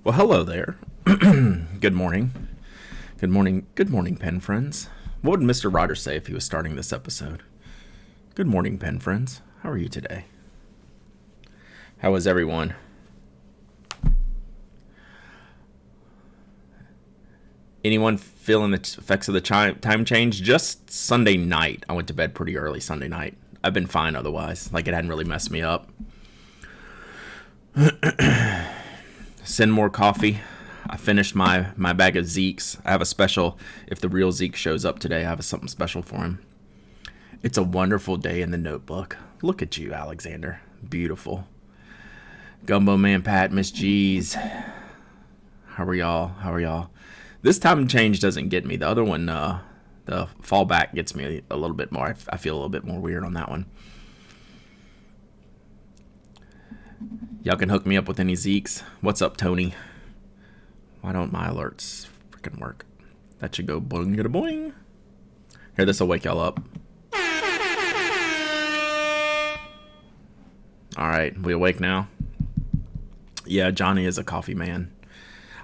Well, hello there. Good morning. Good morning. Good morning, pen friends. What would Mr. Rogers say if he was starting this episode? Good morning, pen friends. How are you today? How is everyone? Anyone feeling the effects of the time change? Just Sunday night. I went to bed pretty early Sunday night. I've been fine otherwise. Like, it hadn't really messed me up. Send more coffee. I finished my bag of Zeke's. I have a special. If the real Zeke shows up today, I have something special for him. It's a wonderful day in the notebook. Look at you, Alexander. Beautiful. Gumbo Man Pat, Miss G's. How are y'all? This time change doesn't get me. The other one, the fallback gets me a little bit more. I feel a little bit more weird on that one. Y'all can hook me up with any Zeeks. What's up, Tony? Why don't my alerts freaking work? That should go boing, get a boing. Here, this will wake y'all up. All right, we awake now? Yeah, Johnny is a coffee man.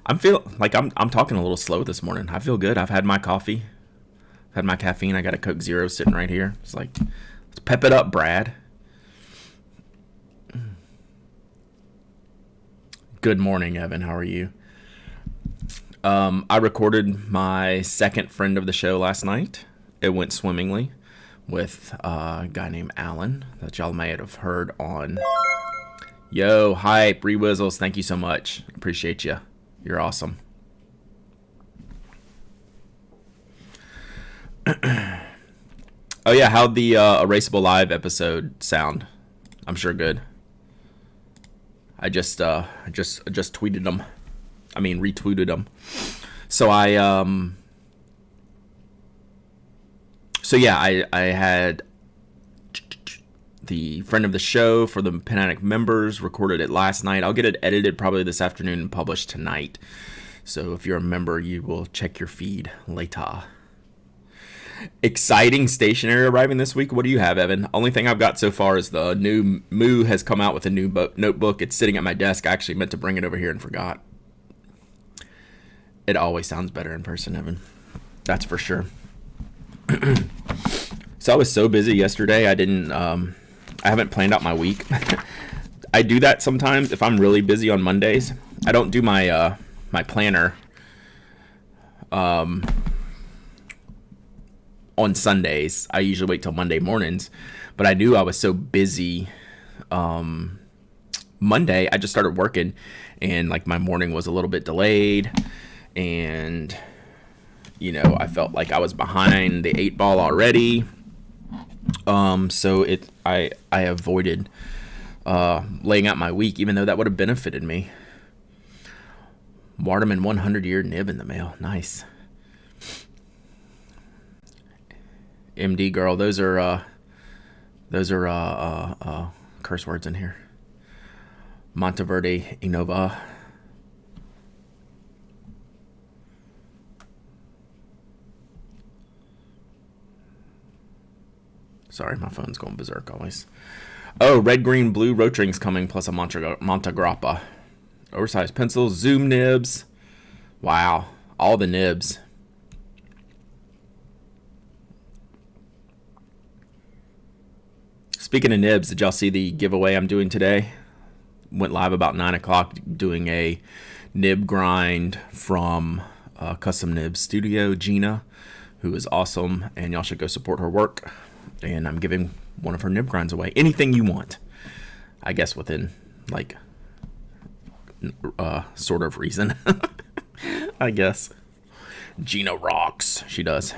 I'm talking a little slow this morning. I feel good. I've had my coffee. I've had my caffeine. I got a Coke Zero sitting right here. It's like, let's pep it up, Brad. Good morning, Evan. How are you? I recorded my second friend of the show last night. It went swimmingly with a guy named Alan that y'all may have heard on. Yo, hype, Rewizzles. Thank you so much. Appreciate you. You're awesome. Oh yeah, how'd the Erasable Live episode sound? I'm sure good. I just tweeted them. I mean, retweeted them. So I had the friend of the show for the Pen Addict members, recorded it last night. I'll get it edited probably this afternoon and published tonight. So if you're a member, you will check your feed later. Exciting stationery arriving this week. What do you have, Evan? Only thing I've got so far is the new Moo has come out with a new notebook. It's sitting at my desk. I actually meant to bring it over here and forgot. It always sounds better in person, Evan. That's for sure. So I was so busy yesterday. I haven't planned out my week. I do that sometimes if I'm really busy on Mondays. I don't do my planner on Sundays. I usually wait till Monday mornings, but I knew I was so busy Monday. I just started working and like my morning was a little bit delayed and I felt like I was behind the 8 ball already. So I avoided laying out my week, even though that would have benefited me. Waterman 100-year nib in the mail. Nice. MD girl, those are curse words in here. Monteverde Innova. Sorry, my phone's going berserk always. Oh, red, green, blue Rotrings coming, plus a Montegrappa. Oversized pencils, zoom nibs. Wow, all the nibs. Speaking of nibs, did y'all see the giveaway I'm doing today? Went live about 9 o'clock doing a nib grind from Custom Nib Studio, Gina, who is awesome, and y'all should go support her work. And I'm giving one of her nib grinds away. Anything you want, I guess, within like sort of reason. I guess. Gina rocks. She does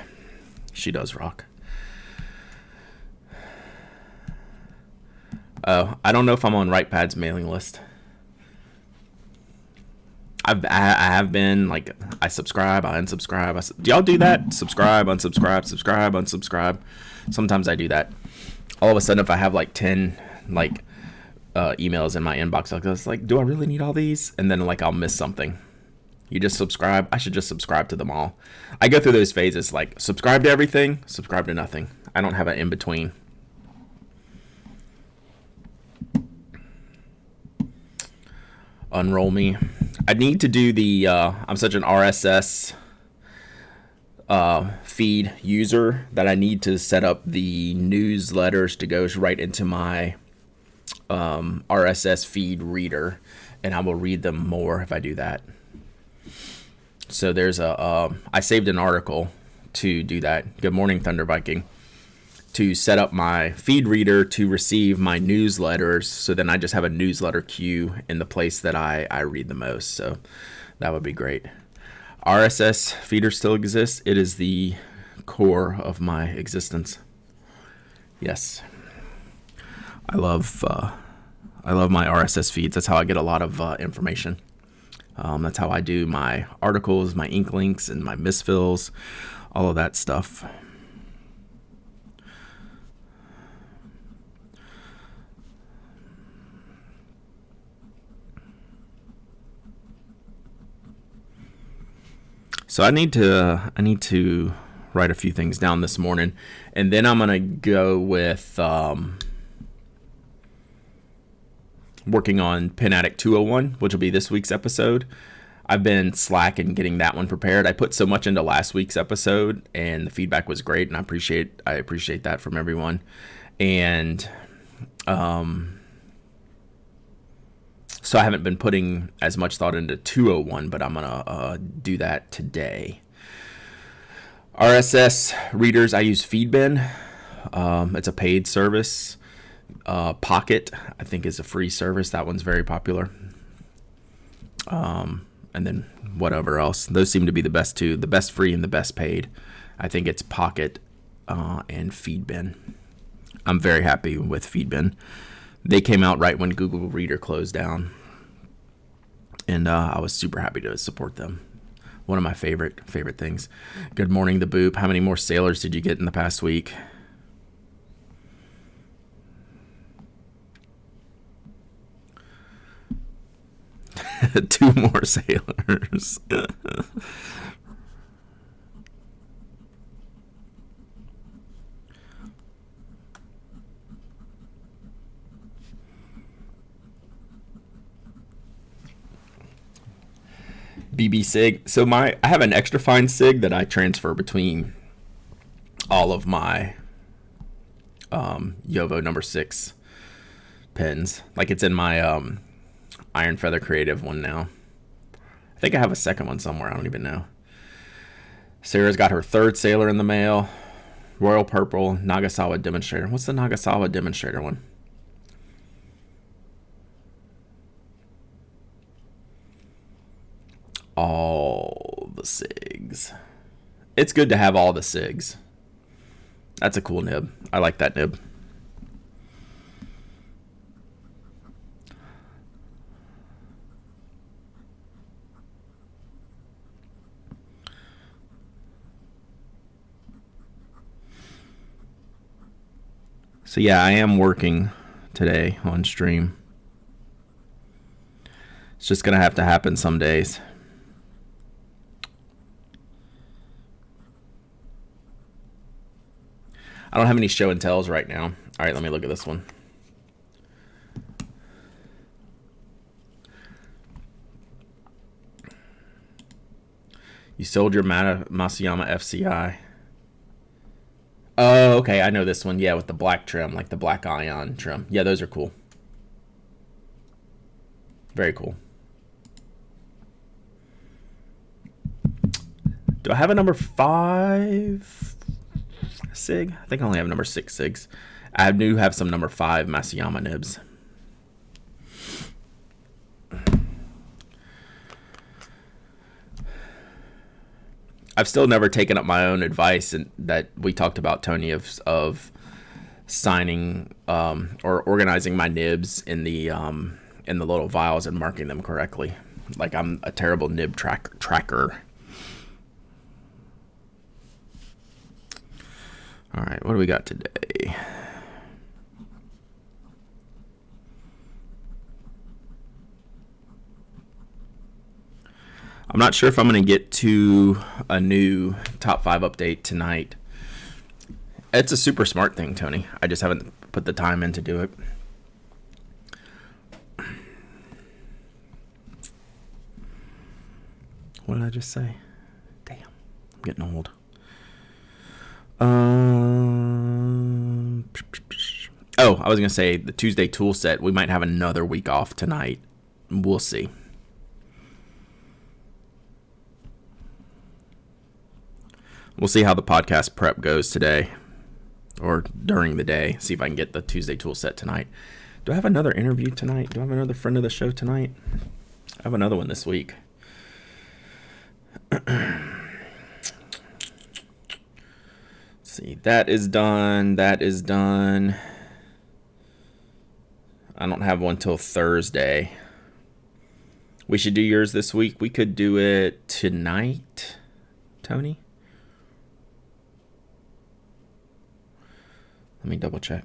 rock. Oh, I don't know if I'm on WritePad's mailing list. I have been, like, I subscribe, I unsubscribe. Do y'all do that? Subscribe, unsubscribe. Sometimes I do that. All of a sudden, if I have like 10 emails in my inbox, it's like, do I really need all these? And then like I'll miss something. You just subscribe. I should just subscribe to them all. I go through those phases, like subscribe to everything, subscribe to nothing. I don't have an in between. Unroll me. I need to do the. I'm such an RSS feed user that I need to set up the newsletters to go right into my RSS feed reader, and I will read them more if I do that. So there's I saved an article to do that. Good morning, Thunder Viking. To set up my feed reader to receive my newsletters, so then I just have a newsletter queue in the place that I read the most. So that would be great. RSS feeder still exists. It is the core of my existence. Yes, I love my RSS feeds. That's how I get a lot of information. That's how I do my articles, my ink links, and my misfills, all of that stuff. So I need to write a few things down this morning, and then I'm gonna go with working on Pen Addict 201, which will be this week's episode. I've been slack in getting that one prepared. I put so much into last week's episode, and the feedback was great, and I appreciate that from everyone. And so I haven't been putting as much thought into 201, but I'm gonna do that today. RSS readers, I use Feedbin. It's a paid service. Pocket, I think, is a free service. That one's very popular. And then whatever else. Those seem to be the best two. The best free and the best paid. I think it's Pocket and Feedbin. I'm very happy with Feedbin. They came out right when Google Reader closed down. And I was super happy to support them. One of my favorite things. Good morning, the Boop. How many more sailors did you get in the past week? Two more sailors. BB Sig. So I have an extra fine Sig that I transfer between all of my Yovo number 6 pens. Like it's in my Iron Feather Creative one now. I think I have a second one somewhere. I don't even know. Sarah's got her 3rd sailor in the mail. Royal Purple, Nagasawa Demonstrator. What's the Nagasawa Demonstrator one? All the SIGs. It's good to have all the SIGs. That's a cool nib. I like that nib. So yeah, I am working today on stream. It's just going to have to happen some days. I don't have any show and tells right now. All right, let me look at this one. You sold your Masuyama FCI. Oh, okay, I know this one. Yeah, with the black trim, like the black ion trim. Yeah, those are cool. Very cool. Do I have a number 5 SIG? I think I only have number 6 SIGs. I do have some number 5 Masuyama nibs. I've still never taken up my own advice and that we talked about, Tony, of signing or organizing my nibs in the little vials and marking them correctly. Like I'm a terrible nib tracker. All right, what do we got today? I'm not sure if I'm going to get to a new top 5 update tonight. It's a super smart thing, Tony. I just haven't put the time in to do it. What did I just say? Damn, I'm getting old. Oh, I was going to say the Tuesday tool set. We might have another week off tonight. We'll see. We'll see how the podcast prep goes today or during the day. See if I can get the Tuesday tool set tonight. Do I have another interview tonight? Do I have another friend of the show tonight? I have another one this week. See, that is done. That is done. I don't have one till Thursday. We should do yours this week. We could do it tonight, Tony. Let me double check.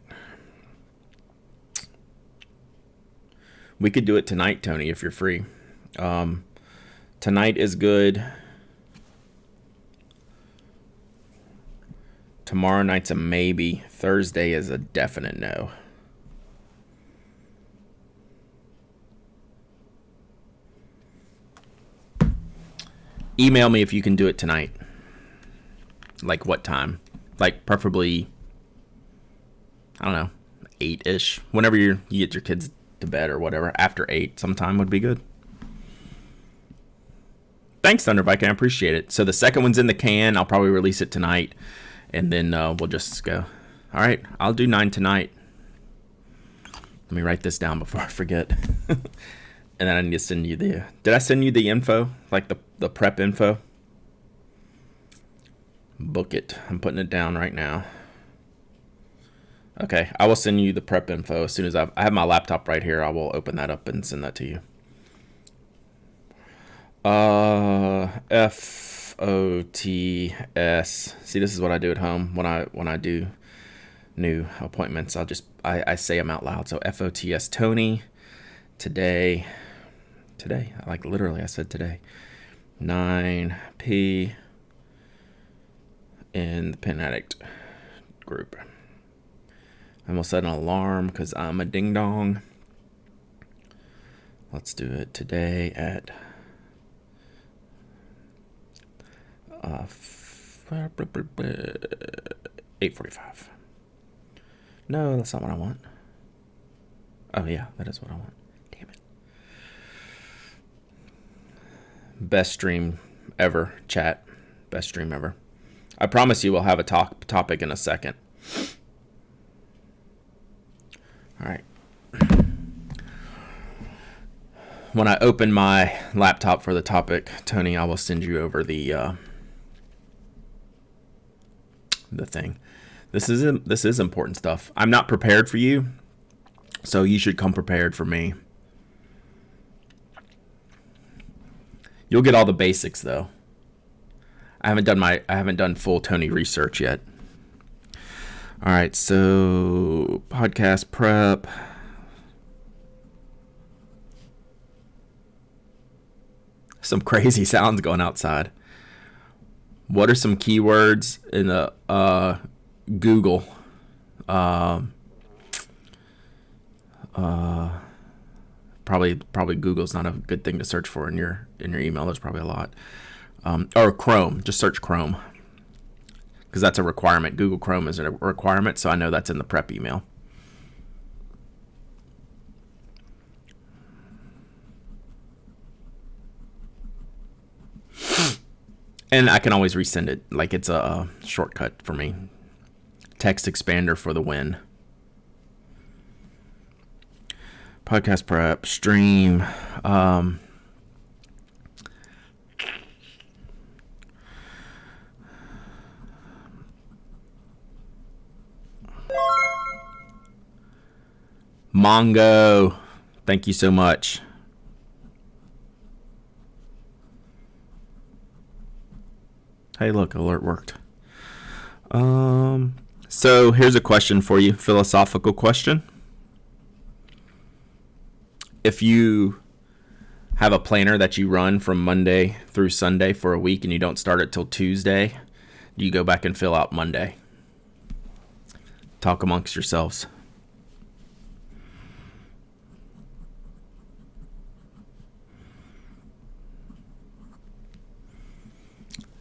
We could do it tonight, Tony, if you're free. Tonight is good. Tomorrow night's a maybe. Thursday is a definite no. Email me if you can do it tonight. Like what time? Like preferably, I don't know, 8-ish. Whenever you get your kids to bed or whatever. After 8 sometime would be good. Thanks, Thunderbike. I appreciate it. So the second one's in the can. I'll probably release it tonight. And then we'll just go. All right. I'll do 9 tonight. Let me write this down before I forget. And then I need to send you the... Did I send you the info? Like the prep info? Book it. I'm putting it down right now. Okay. I will send you the prep info as soon as I have my laptop right here. I will open that up and send that to you. FOTS. See, this is what I do at home when I do new appointments. I say them out loud. So FOTS Tony. Today, like literally I said today, 9p in the Pen Addict group. And we'll set an alarm because I'm a ding dong. Let's do it today at 8:45. No, that's not what I want. Oh yeah, that is what I want. Damn it. Best stream ever, chat. Best stream ever. I promise you we'll have a topic in a second. All right. When I open my laptop for the topic, Tony, I will send you over the thing. This is important stuff. I'm not prepared for you, so you should come prepared for me. You'll get all the basics though. I haven't done full Tony research yet. All right, so podcast prep. Some crazy sounds going outside. What are some keywords in the Google? Probably Google's not a good thing to search for in your email. There's probably a lot. Or Chrome. Just search Chrome, because that's a requirement. Google Chrome is a requirement, so I know that's in the prep email. And I can always resend it. Like, it's a shortcut for me. Text expander for the win. Podcast prep, stream. Mongo. Thank you so much. Hey, look, alert worked. So here's a question for you, philosophical question. If you have a planner that you run from Monday through Sunday for a week and you don't start it till Tuesday, you go back and fill out Monday. Talk amongst yourselves.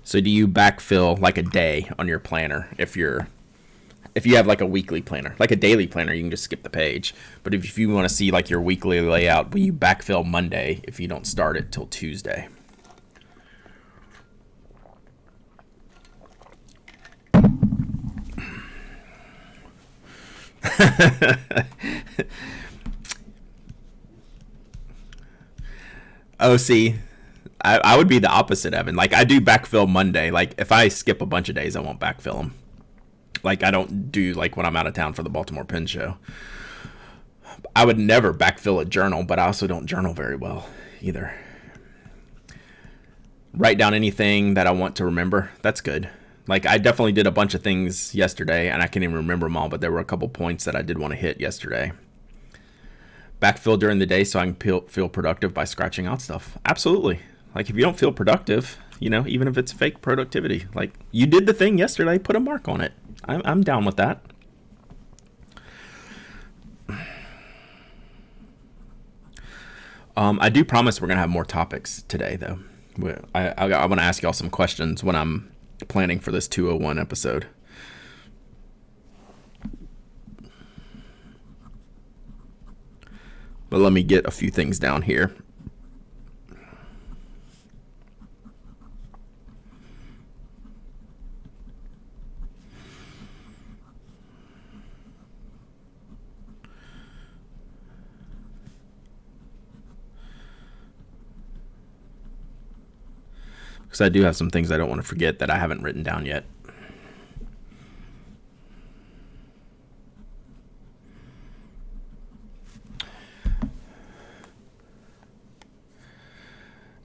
So do you backfill like a day on your planner if you have like a weekly planner? Like a daily planner, you can just skip the page. But if you want to see like your weekly layout, will you backfill Monday if you don't start it till Tuesday? Oh, see, I would be the opposite, Evan. Like, I do backfill Monday. Like, if I skip a bunch of days, I won't backfill them. Like, I don't do, like, when I'm out of town for the Baltimore Pen Show. I would never backfill a journal, but I also don't journal very well either. Write down anything that I want to remember. That's good. Like, I definitely did a bunch of things yesterday, and I can't even remember them all, but there were a couple points that I did want to hit yesterday. Backfill during the day so I can feel productive by scratching out stuff. Absolutely. Like, if you don't feel productive, even if it's fake productivity, like, you did the thing yesterday, put a mark on it. I'm down with that. I do promise we're going to have more topics today, though. I want to ask y'all some questions when I'm planning for this 201 episode. But let me get a few things down here. Because I do have some things I don't want to forget that I haven't written down yet.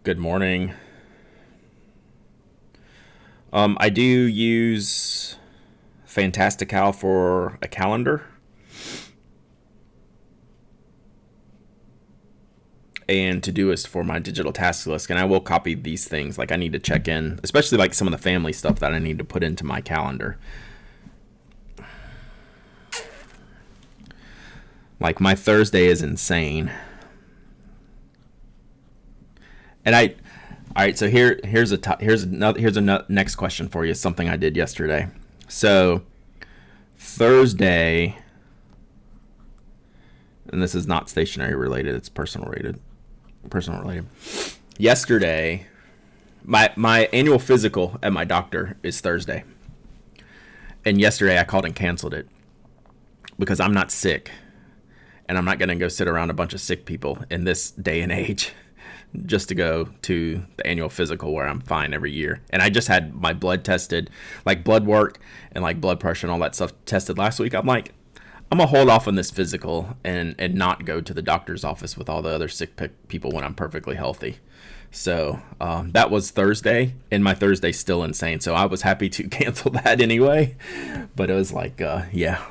Good morning. I do use Fantastical for a calendar. And Todoist for my digital task list. And I will copy these things. Like, I need to check in, especially like some of the family stuff that I need to put into my calendar. Like, my Thursday is insane. And all right, so here's a next question for you. Something I did yesterday. So Thursday, and this is not stationary related, it's personal related. Yesterday, my annual physical at my doctor is Thursday. And yesterday I called and canceled it because I'm not sick. And I'm not going to go sit around a bunch of sick people in this day and age just to go to the annual physical where I'm fine every year. And I just had my blood tested, like blood work and like blood pressure and all that stuff tested last week. I'm like, I'm going to hold off on this physical and not go to the doctor's office with all the other sick people when I'm perfectly healthy. So that was Thursday, and my Thursday's still insane. So I was happy to cancel that anyway. But it was like, yeah,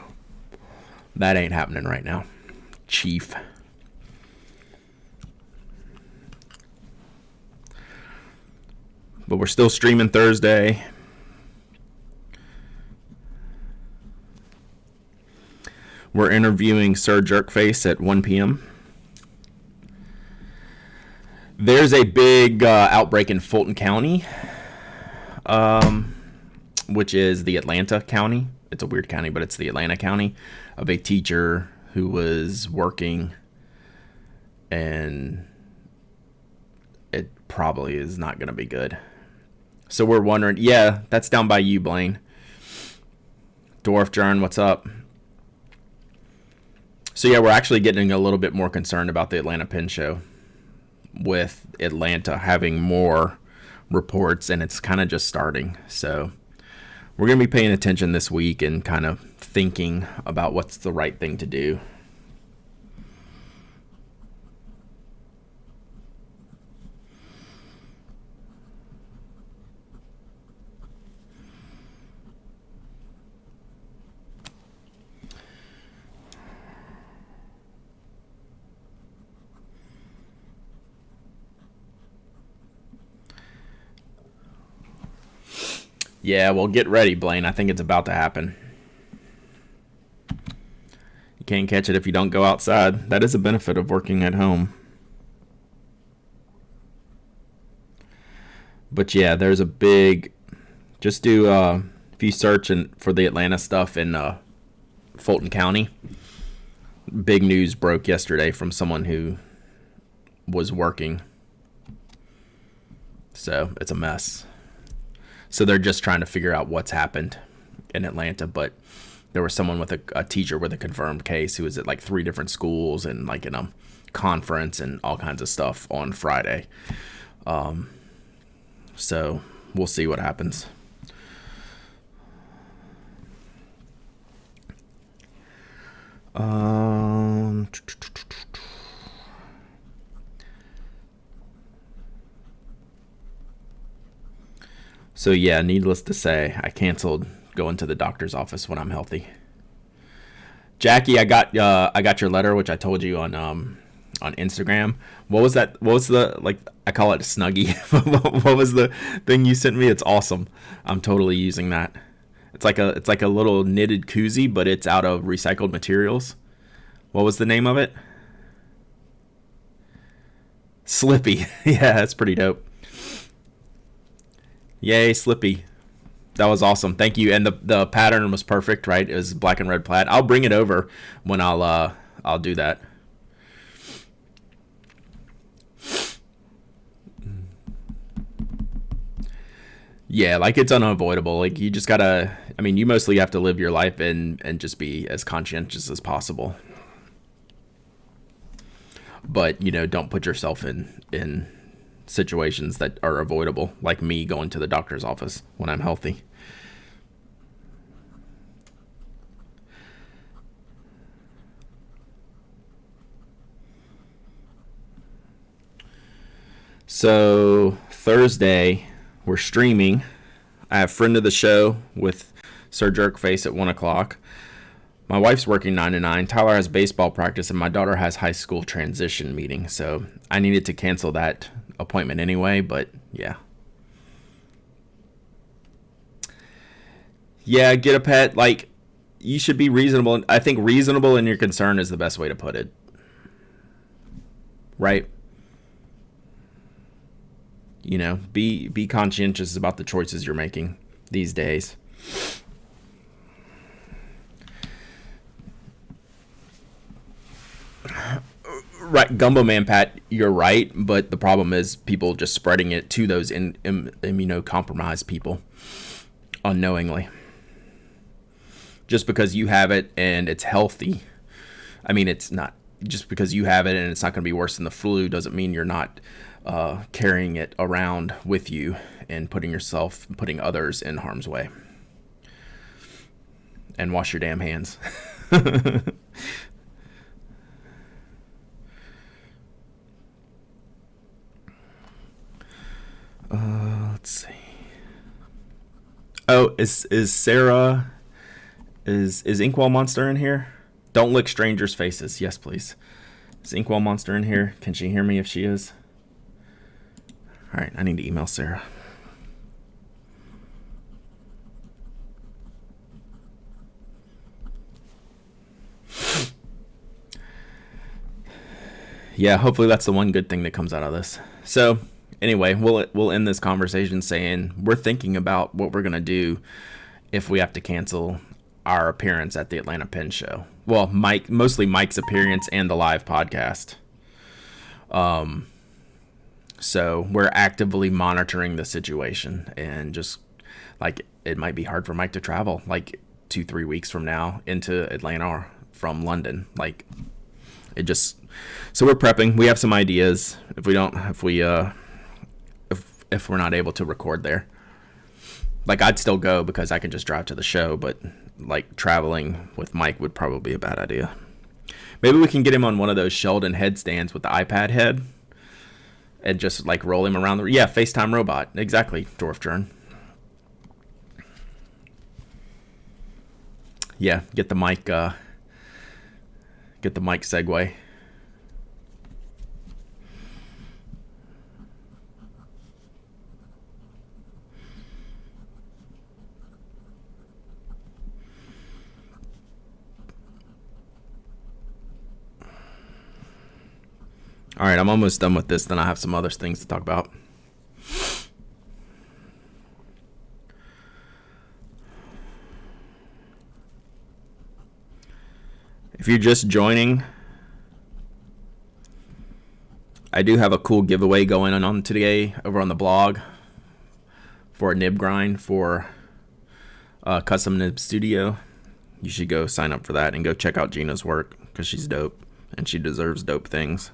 that ain't happening right now, Chief. But we're still streaming Thursday. We're interviewing Sir Jerkface at 1 p.m. There's a big outbreak in Fulton County, which is the Atlanta County. It's a weird county, but it's the Atlanta County, of a teacher who was working, and it probably is not going to be good. So we're wondering, yeah, that's down by you, Blaine. Dwarf Jern, what's up? So yeah, we're actually getting a little bit more concerned about the Atlanta Pen Show, with Atlanta having more reports, and it's kind of just starting. So we're going to be paying attention this week and kind of thinking about what's the right thing to do. Yeah, well, get ready, Blaine. I think it's about to happen. You can't catch it if you don't go outside. That is a benefit of working at home. But yeah, there's a big Just do if you search for the Atlanta stuff in Fulton County. Big news broke yesterday from someone who was working. So it's a mess. So they're just trying to figure out what's happened in Atlanta, but there was someone with a teacher with a confirmed case who was at like 3 different schools and like in a conference and all kinds of stuff on Friday. So we'll see what happens. So yeah, needless to say, I canceled going to the doctor's office when I'm healthy. Jackie, I got your letter, which I told you on Instagram. What was that? What was the, like, I call it a Snuggie. What was the thing you sent me? It's awesome. I'm totally using that. It's like a little knitted koozie, but it's out of recycled materials. What was the name of it? Slippy. Yeah, that's pretty dope. Yay, Slippy. That was awesome. Thank you. And the pattern was perfect, right? It was black and red plaid. I'll bring it over when I'll do that. Yeah, like it's unavoidable. Like you just gotta, I mean, you mostly have to live your life and just be as conscientious as possible. But, don't put yourself in situations that are avoidable, like me going to the doctor's office when I'm healthy. So Thursday, we're streaming. I have friend of the show with Sir Jerkface at 1:00. My wife's working 9 to 9. Tyler has baseball practice, and my daughter has high school transition meeting. So I needed to cancel that appointment anyway, but yeah. Yeah, get a pet. Like, you should be reasonable. I think reasonable in your concern is the best way to put it. Right? Be conscientious about the choices you're making these days. Right, Gumbo Man Pat, you're right, but the problem is people just spreading it to those immunocompromised people unknowingly. Just because you have it and it's healthy, I mean, it's not just because you have it and it's not going to be worse than the flu doesn't mean you're not carrying it around with you and putting others in harm's way. And wash your damn hands. Let's see. Oh, is Sarah, is Inkwell Monster in here? Don't lick strangers' faces. Yes, please. Is Inkwell Monster in here? Can she hear me if she is? All right, I need to email Sarah. Yeah, hopefully that's the one good thing that comes out of this. So anyway, we'll end this conversation saying we're thinking about what we're gonna do if we have to cancel our appearance at the Atlanta Pen Show. Well, mostly Mike's appearance and the live podcast. So we're actively monitoring the situation, and just like it might be hard for Mike to travel like 2-3 weeks from now into Atlanta from London. Like it just, so we're prepping. We have some ideas if we're not able to record there. Like I'd still go because I can just drive to the show, but like traveling with Mike would probably be a bad idea. Maybe we can get him on one of those Sheldon headstands with the iPad head and just like roll him around yeah, FaceTime robot. Exactly, Dwarf Jern. Yeah, get the mic segue. All right, I'm almost done with this. Then I have some other things to talk about. If you're just joining, I do have a cool giveaway going on today over on the blog for a nib grind for Custom Nib Studio. You should go sign up for that and go check out Gina's work because she's dope and she deserves dope things.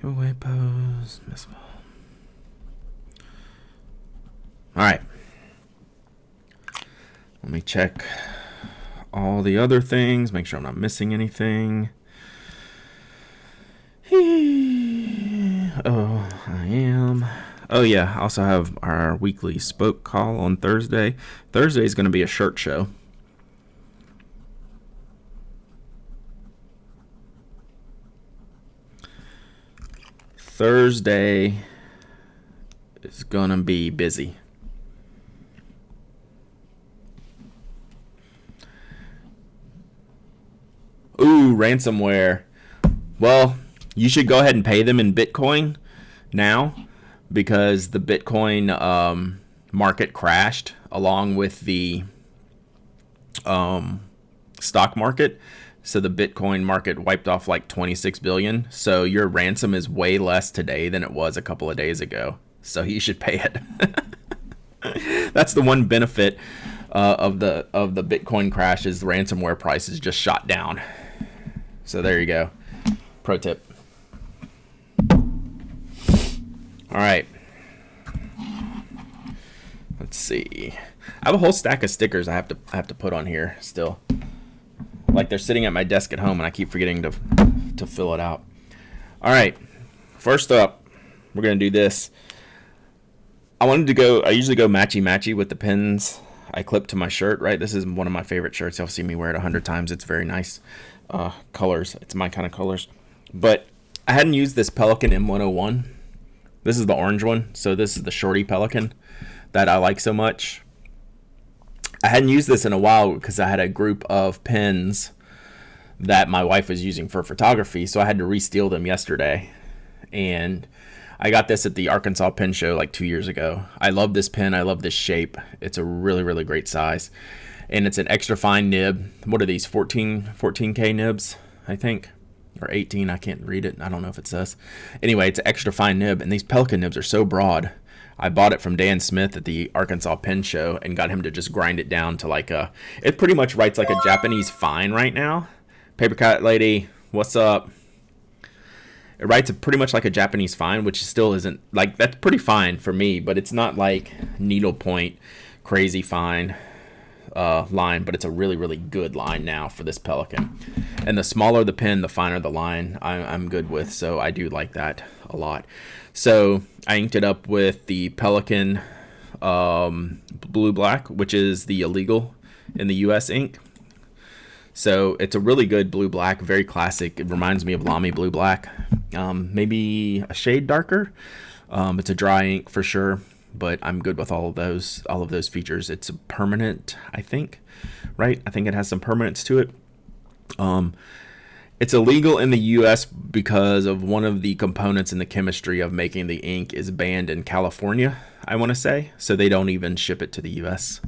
Giveaway pose. All right. Let me check all the other things. Make sure I'm not missing anything. Oh, I am. Oh, yeah. I also have our weekly spoke call on Thursday. Thursday is going to be a shirt show. Thursday is going to be busy. Ooh, ransomware. Well, you should go ahead and pay them in Bitcoin now because the Bitcoin market crashed along with the stock market. So the Bitcoin market wiped off like 26 billion. So your ransom is way less today than it was a couple of days ago. So you should pay it. That's the one benefit of the Bitcoin crash is the ransomware prices just shot down. So there you go. Pro tip. All right. Let's see. I have a whole stack of stickers I have to put on here still. Like they're sitting at my desk at home and I keep forgetting to fill it out. All right. First up, we're going to do this. I usually go matchy with the pins I clip to my shirt, right? This is one of my favorite shirts. You'll see me wear it 100 times. It's very nice colors. It's my kind of colors. But I hadn't used this Pelican M101. This is the orange one. So this is the shorty Pelican that I like so much. I hadn't used this in a while because I had a group of pins that my wife was using for photography. So I had to re-steal them yesterday. And I got this at the Arkansas Pen Show like 2 years ago. I love this pen. I love this shape. It's a really, really great size. And it's an extra fine nib. What are these, 14K nibs, I think? Or 18, I can't read it. I don't know if it says. Anyway, it's an extra fine nib. And these Pelican nibs are so broad. I bought it from Dan Smith at the Arkansas Pen Show and got him to just grind it down to like it pretty much writes like a Japanese fine right now. Paper Cut Lady, what's up? It writes pretty much like a Japanese fine, which still isn't, like, that's pretty fine for me, but it's not like needlepoint crazy fine line, but it's a really, really good line now for this Pelican. And the smaller the pen, the finer the line I'm good with, so I do like that a lot. So I inked it up with the Pelican Blue Black, which is the illegal in the US ink. So it's a really good blue black, very classic. It reminds me of Lamy Blue Black, maybe a shade darker. It's a dry ink for sure, but I'm good with all of those features. It's a permanent, I think, right? I think it has some permanence to it. It's illegal in the U.S. because of one of the components in the chemistry of making the ink is banned in California, I want to say. So they don't even ship it to the U.S.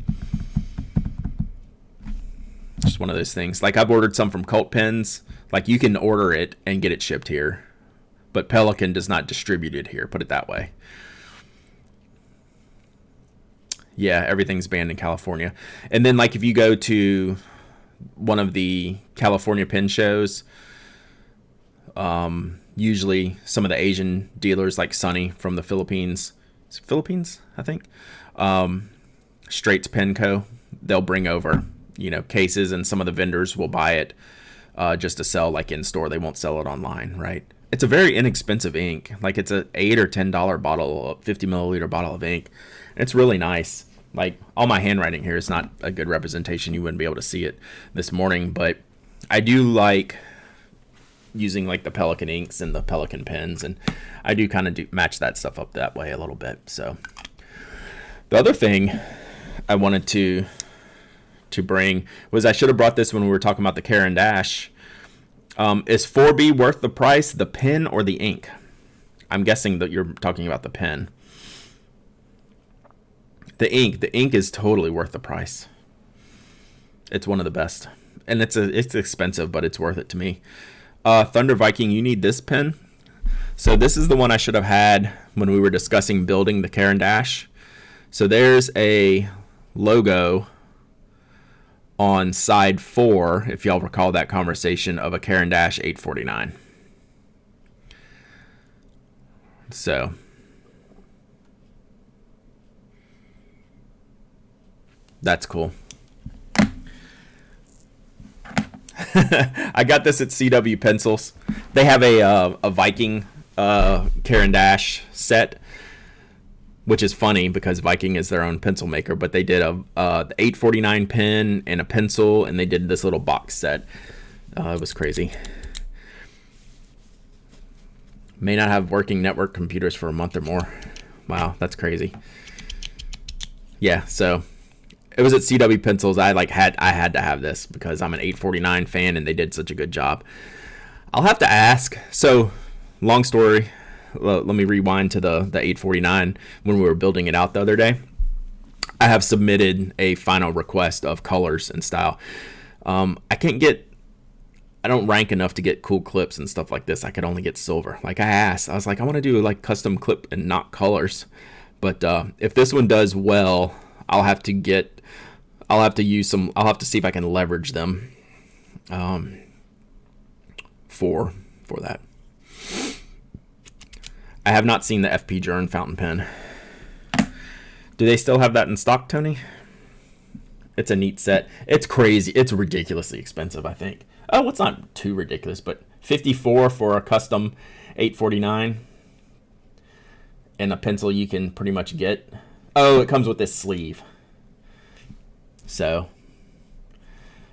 Just one of those things. Like I've ordered some from Cult Pens. Like you can order it and get it shipped here. But Pelican does not distribute it here, put it that way. Yeah, everything's banned in California. And then like if you go to one of the California pen shows, usually some of the Asian dealers like Sunny from the Philippines, I think, Straits Pen Co., they'll bring over, cases, and some of the vendors will buy it just to sell like in store. They won't sell it online, right? It's a very inexpensive ink. Like it's a $8 or $10 bottle, a 50 milliliter bottle of ink. It's really nice. Like all my handwriting here is not a good representation. You wouldn't be able to see it this morning, but I do like using like the Pelican inks and the Pelican pens, and I do kind of match that stuff up that way a little bit. So the other thing I wanted to bring was I should have brought this when we were talking about the Caran d'Ache. Is 4B worth the price, the pen or the ink? I'm guessing that you're talking about the pen. The ink is totally worth the price. It's one of the best, and it's expensive, but it's worth it to me. Thunder Viking, you need this pen. So this is the one I should have had when we were discussing building the Caran Dash. So there's a logo on side 4, if y'all recall that conversation, of a Caran Dash 849. So that's cool. I got this at CW Pencils. They have a Viking Caran Dash set, which is funny because Viking is their own pencil maker, but they did the 849 pen and a pencil, and they did this little box set. It was crazy. May not have working network computers for a month or more. Wow, that's crazy. Yeah, so it was at CW Pencils. I had to have this because I'm an 849 fan, and they did such a good job. I'll have to ask. So, long story. Let me rewind to the 849 when we were building it out the other day. I have submitted a final request of colors and style. I don't rank enough to get cool clips and stuff like this. I could only get silver. Like I asked, I was like, I want to do like custom clip and not colors. But if this one does well, I'll have to see if I can leverage them for that. I have not seen the FP Journ fountain pen. Do they still have that in stock, Tony? It's a neat set. It's crazy. It's ridiculously expensive, I think. Oh, it's not too ridiculous, but $54 for a custom 849 and a pencil you can pretty much get. Oh, it comes with this sleeve. So,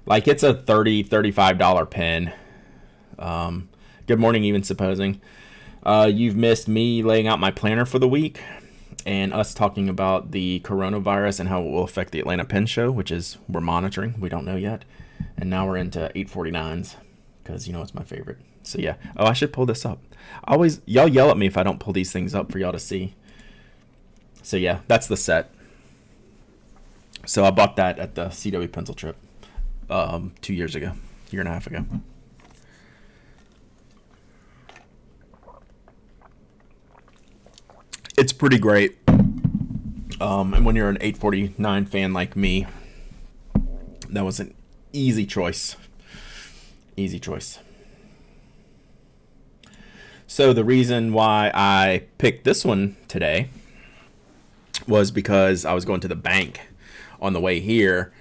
like, it's a $35 pen. Good morning, even supposing. You've missed me laying out my planner for the week and us talking about the coronavirus and how it will affect the Atlanta Pen Show, which is we're monitoring. We don't know yet. And now we're into 849s because, it's my favorite. So, yeah. Oh, I should pull this up. Y'all yell at me if I don't pull these things up for y'all to see. So, yeah, that's the set. So, I bought that at the CW Pencil Trip 2 years ago, year and a half ago. It's pretty great. And when you're an 849 fan like me, that was an easy choice. Easy choice. So the reason why I picked this one today was because I was going to the bank on the way here,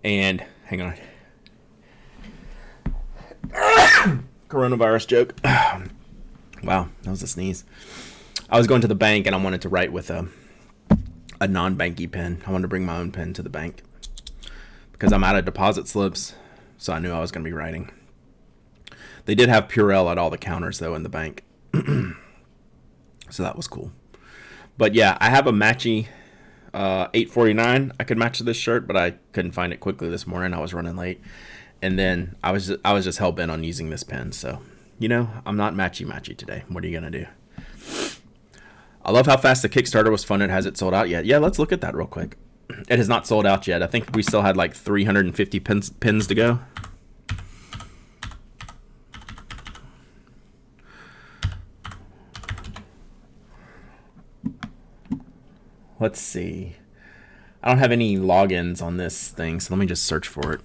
and hang on. Coronavirus joke. Wow, that was a sneeze. I was going to the bank and I wanted to write with a non-banky pen. I wanted to bring my own pen to the bank because I'm out of deposit slips, so I knew I was going to be writing. They did have Purell at all the counters, though, in the bank. So that was cool. But, yeah, I have a matchy 849. I could match this shirt, but I couldn't find it quickly this morning. I was running late. And then I was just hell-bent on using this pen. So, I'm not matchy today. What are you going to do? I love how fast the Kickstarter was funded. Has it sold out yet? Yeah, let's look at that real quick. It has not sold out yet. I think we still had like 350 pins to go. Let's see. I don't have any logins on this thing, so let me just search for it.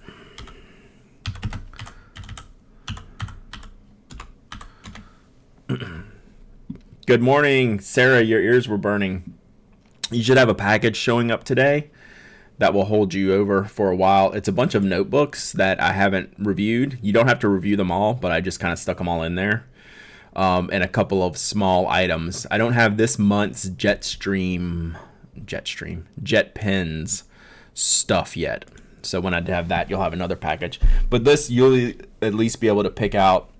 Good morning, Sarah. Your ears were burning. You should have a package showing up today that will hold you over for a while. It's a bunch of notebooks that I haven't reviewed. You don't have to review them all, but I just kind of stuck them all in there. And a couple of small items. I don't have this month's Jet Pens stuff yet. So when I have that, you'll have another package. But this, you'll at least be able to pick out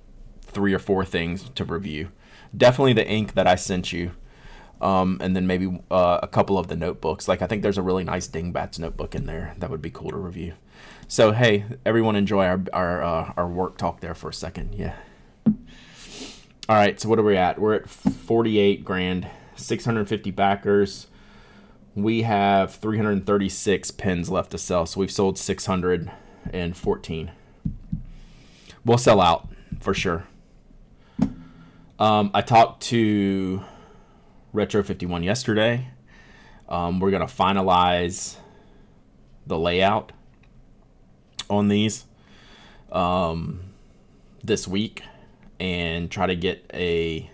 3 or 4 things to review. Definitely the ink that I sent you, and then maybe a couple of the notebooks. Like I think there's a really nice Dingbats notebook in there that would be cool to review. So hey, everyone enjoy our work talk there for a second. Yeah. All right. So what are we at? We're at 48 grand, 650 backers. We have 336 pins left to sell. So we've sold 600 and 14. We'll sell out for sure. I talked to Retro 51 yesterday. We're going to finalize the layout on these this week and try to get a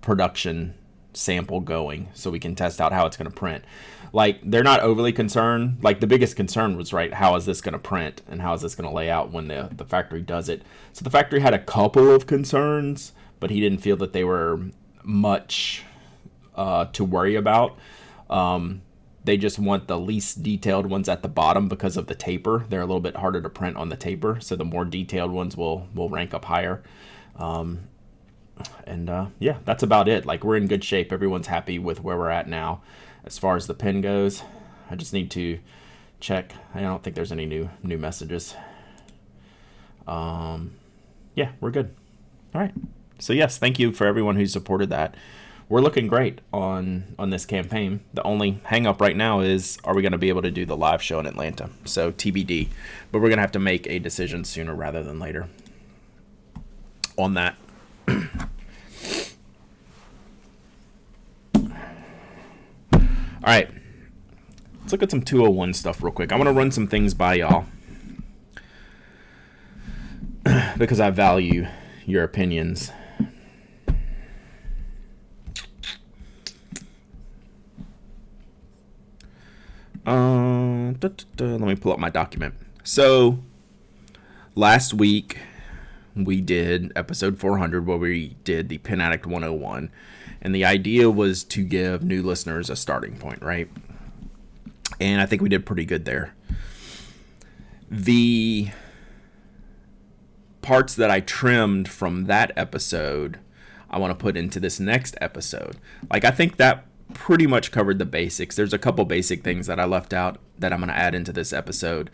production sample going so we can test out how it's going to print. Like, they're not overly concerned. Like, the biggest concern was, right, how is this going to print and how is this going to lay out when the factory does it. So the factory had a couple of concerns, but he didn't feel that they were much to worry about. They just want the least detailed ones at the bottom because of the taper. They're a little bit harder to print on the taper, so the more detailed ones will rank up higher. Yeah, that's about it. Like, we're in good shape. Everyone's happy with where we're at now. As far as the pen goes, I just need to check. I don't think there's any new messages. Yeah, we're good. All right. So yes, thank you for everyone who supported that. We're looking great on this campaign. The only hang up right now is, are we going to be able to do the live show in Atlanta? So TBD. But we're going to have to make a decision sooner rather than later on that. All right, let's look at some 201 stuff real quick. I want to run some things by y'all because I value your opinions. Let me pull up my document. So last week we did episode 400 where we did the Pen Addict 101. And the idea was to give new listeners a starting point, right? And I think we did pretty good there. The parts that I trimmed from that episode, I want to put into this next episode. Like, I think that pretty much covered the basics. There's a couple basic things that I left out that I'm going to add into this episode.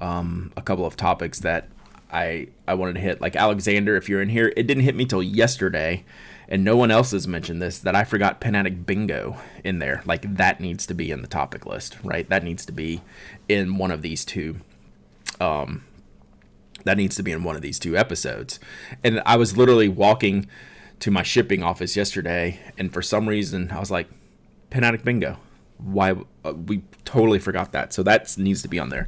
A couple of topics that I wanted to hit. Like Alexander, if you're in here, it didn't hit me till yesterday. And no one else has mentioned this, that I forgot Pen Addict Bingo in there. Like, that needs to be in the topic list, right? That needs to be in one of these two. That needs to be in one of these two episodes. And I was literally walking to my shipping office yesterday, and for some reason, I was like, Pen Addict Bingo. Why? We totally forgot that. So that needs to be on there.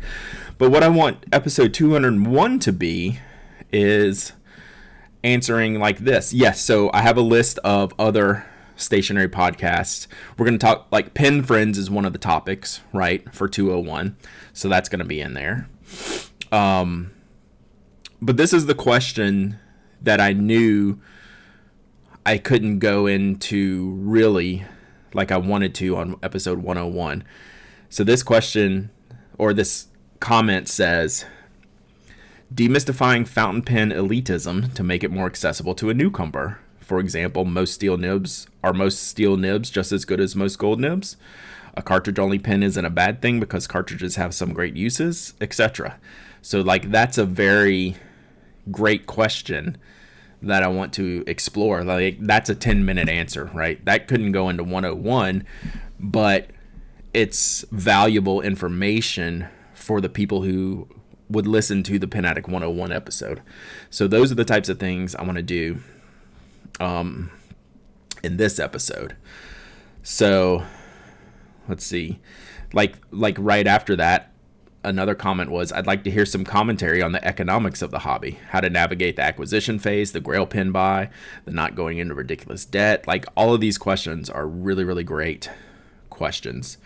But what I want episode 201 to be is answering like this. Yes, so I have a list of other stationary podcasts. We're going to talk, like, Pen Friends is one of the topics, right, for 201. So that's going to be in there. But this is the question that I knew I couldn't go into really like I wanted to on episode 101. So this question, or this comment, says, demystifying fountain pen elitism to make it more accessible to a newcomer. For example, most steel nibs just as good as most gold nibs? A cartridge-only pen isn't a bad thing because cartridges have some great uses, etc. So, like, that's a very great question that I want to explore. Like, that's a 10-minute answer, right? That couldn't go into 101, but it's valuable information for the people who would listen to the Pen Addict 101 episode. So those are the types of things I want to do in this episode. So let's see. Like right after that, another comment was, I'd like to hear some commentary on the economics of the hobby, how to navigate the acquisition phase, the grail pen buy, the not going into ridiculous debt. Like, all of these questions are really, really great questions.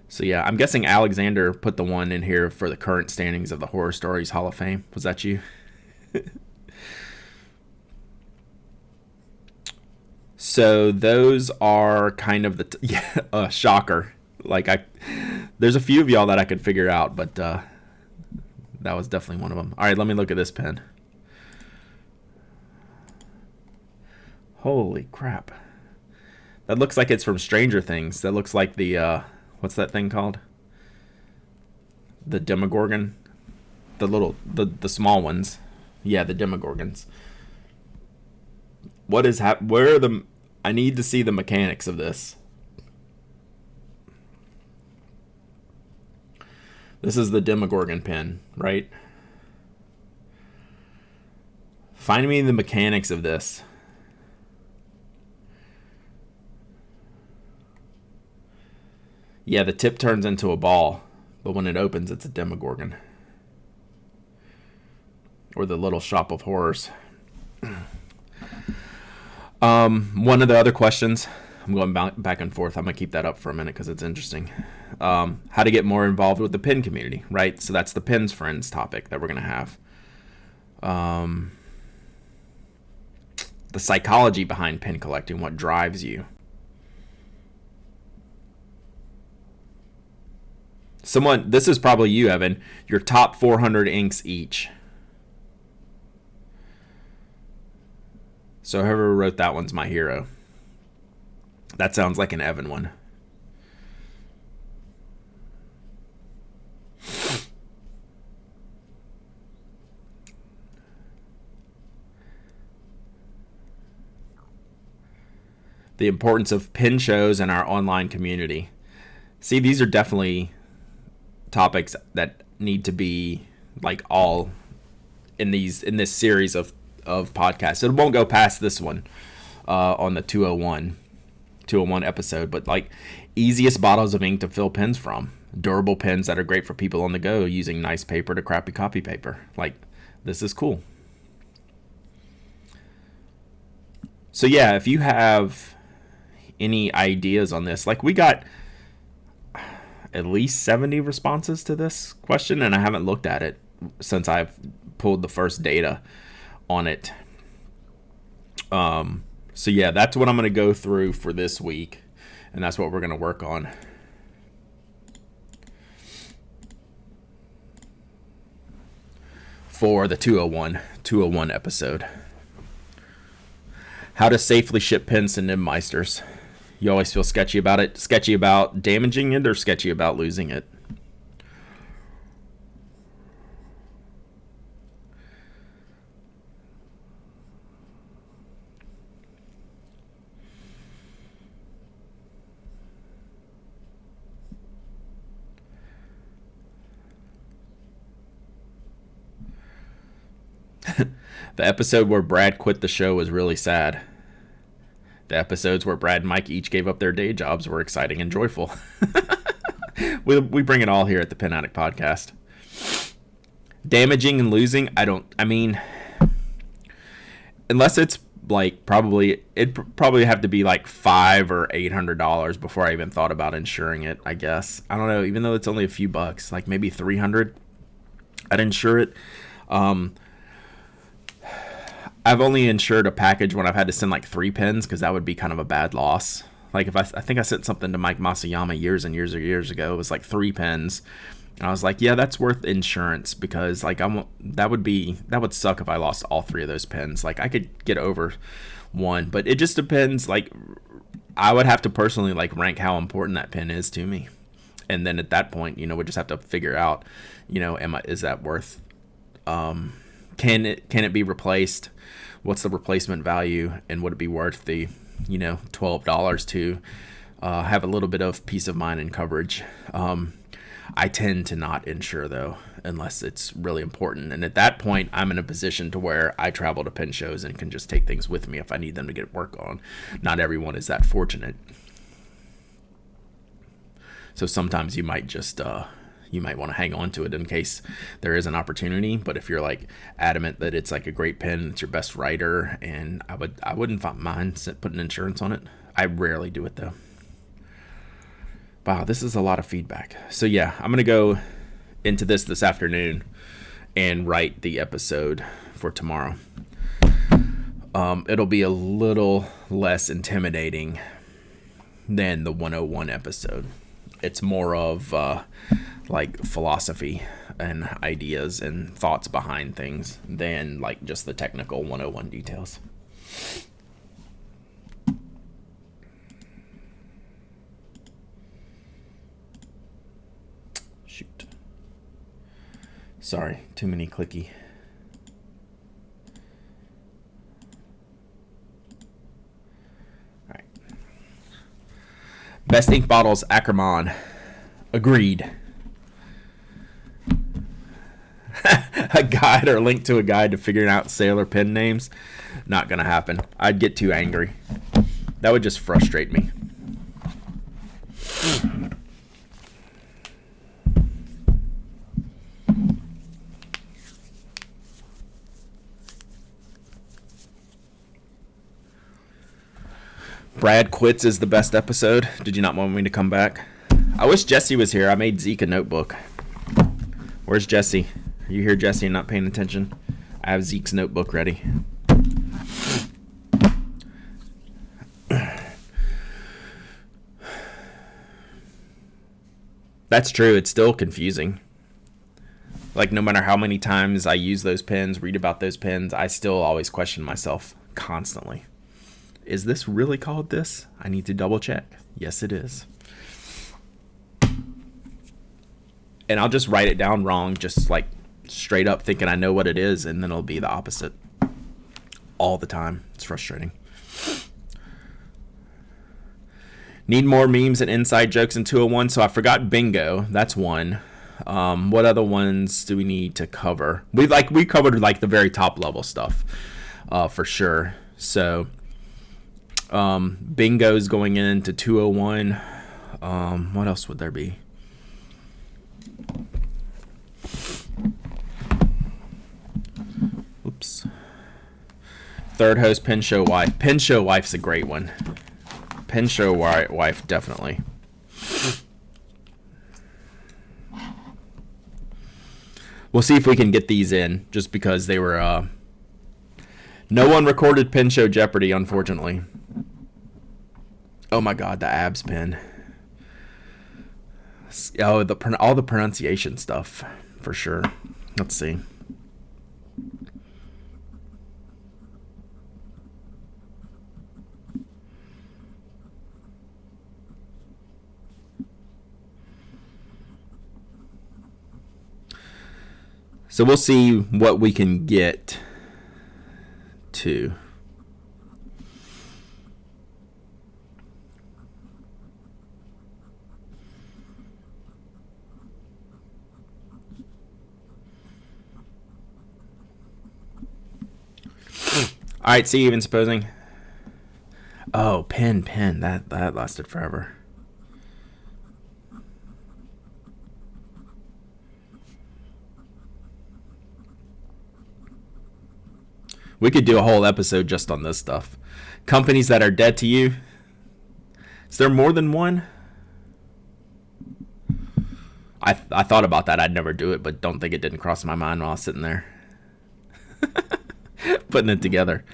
So yeah, I'm guessing Alexander put the one in here for the current standings of the Horror Stories Hall of Fame. Was that you? So those are kind of the shocker. Like, there's a few of y'all that I could figure out, but that was definitely one of them. All right, let me look at this pen. Holy crap. That looks like it's from Stranger Things. That looks like the, what's that thing called? The Demogorgon? The small ones. Yeah, the Demogorgons. What is where are the... I need to see the mechanics of this. This is the Demogorgon pen, right? Find me the mechanics of this. Yeah, the tip turns into a ball, but when it opens, it's a Demogorgon. Or the Little Shop of Horrors. One of the other questions, I'm going back and forth. I'm going to keep that up for a minute because it's interesting. How to get more involved with the pen community, right? So that's the Pens Friends topic that we're going to have. The psychology behind pen collecting, what drives you. This is probably you, Evan, your top 400 inks each. So whoever wrote that one's my hero. That sounds like an Evan one. The importance of pen shows in our online community. See, these are definitely topics that need to be like all in this series of podcasts. It won't go past this one on the 201 episode, but like easiest bottles of ink to fill pens from. Durable pens that are great for people on the go using nice paper to crappy copy paper. Like, this is cool. So yeah, if you have any ideas on this, like we got at least 70 responses to this question, and I haven't looked at it since I've pulled the first data on it. So yeah, that's what I'm going to go through for this week, and that's what we're going to work on. For the 201 episode. How to safely ship pens to Nibmeisters. You always feel sketchy about it? Sketchy about damaging it or sketchy about losing it? The episode where Brad quit the show was really sad. The episodes where Brad and Mike each gave up their day jobs were exciting and joyful. We bring it all here at the Pen Addict podcast. Damaging and losing, unless it's like it'd probably have to be like $500 or $800 before I even thought about insuring it, I guess. I don't know, even though it's only a few bucks, like maybe $300, I'd insure it. I've only insured a package when I've had to send like 3 pens because that would be kind of a bad loss. Like if I think I sent something to Mike Masayama years and years ago. It was like 3 pens. And I was like, yeah, that's worth insurance because like that would suck if I lost all 3 of those pens. Like I could get over one, but it just depends. Like I would have to personally like rank how important that pen is to me. And then at that point, we just have to figure out, is that worth, can it be replaced? What's the replacement value, and would it be worth the, $12 to have a little bit of peace of mind and coverage? I tend to not insure though, unless it's really important. And at that point, I'm in a position to where I travel to pen shows and can just take things with me if I need them to get work on. Not everyone is that fortunate. So sometimes you might just you might want to hang on to it in case there is an opportunity. But if you're like adamant that it's like a great pen, it's your best writer, and I wouldn't mind putting insurance on it. I rarely do it though. Wow, this is a lot of feedback. So yeah, I'm gonna go into this afternoon and write the episode for tomorrow. It'll be a little less intimidating than the 101 episode. It's more of like philosophy and ideas and thoughts behind things than like just the technical 101 details. Shoot. Sorry, too many clicky. All right. Best ink bottles, Ackerman. Agreed. a guide or link to a guide to figuring out sailor pen names. Not gonna happen. I'd get too angry. That would just frustrate me. Brad quits is the best episode. Did you not want me to come back? I wish Jesse was here. I made Zeke a notebook. Where's Jesse? Are you here, Jesse, and not paying attention? I have Zeke's notebook ready. That's true. It's still confusing. Like, no matter how many times I use those pens, read about those pens, I still always question myself constantly. Is this really called this? I need to double check. Yes, it is. And I'll just write it down wrong, just like straight up thinking I know what it is, and then it'll be the opposite all the time. It's frustrating. Need more memes and inside jokes in 201. So I forgot bingo. That's one. What other ones do we need to cover? We covered like the very top level stuff, for sure. So bingo's going into 201. What else would there be? Oops. Third host, Pen Show Wife. Pen Show Wife's a great one. Pen Show Wife, definitely. We'll see if we can get these in, just because they were... no one recorded Pen Show Jeopardy, unfortunately. Oh my god, the abs pen. Oh, all the pronunciation stuff, for sure. Let's see. So we'll see what we can get to. All right, see, even supposing. Oh, pen. That lasted forever. We could do a whole episode just on this stuff. Companies that are dead to you. Is there more than one? I thought about that. I'd never do it, but don't think it didn't cross my mind while I was sitting there. Putting it together.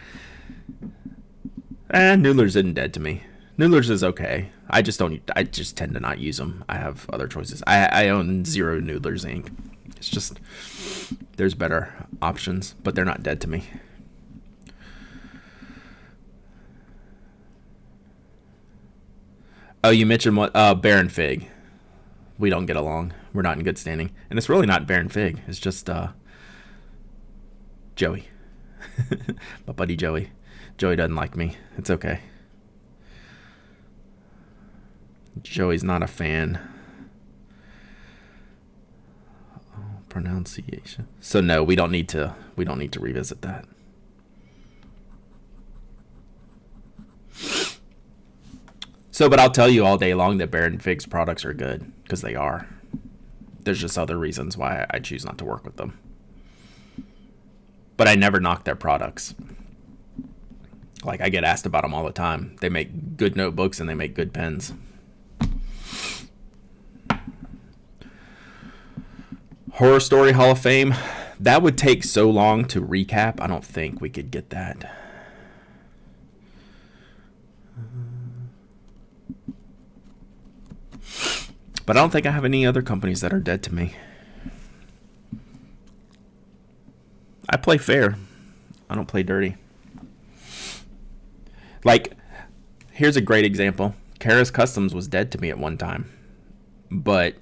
Noodlers isn't dead to me. Noodlers is okay. I just tend to not use them. I have other choices. I own 0 Noodlers Inc. It's just, there's better options, but they're not dead to me. Oh, you mentioned what? Baron Fig. We don't get along. We're not in good standing. And it's really not Baron Fig. It's just Joey. My buddy Joey. Joey doesn't like me. It's okay. Joey's not a fan. Oh, pronunciation. So no, we don't need to revisit that. So, but I'll tell you all day long that Baron Fig's products are good, because they are. There's just other reasons why I choose not to work with them. But I never knock their products. Like, I get asked about them all the time. They make good notebooks and they make good pens. Horror Story Hall of Fame. That would take so long to recap. I don't think we could get that. But I don't think I have any other companies that are dead to me. I play fair. I don't play dirty. Like, here's a great example. Kara's Customs was dead to me at one time. But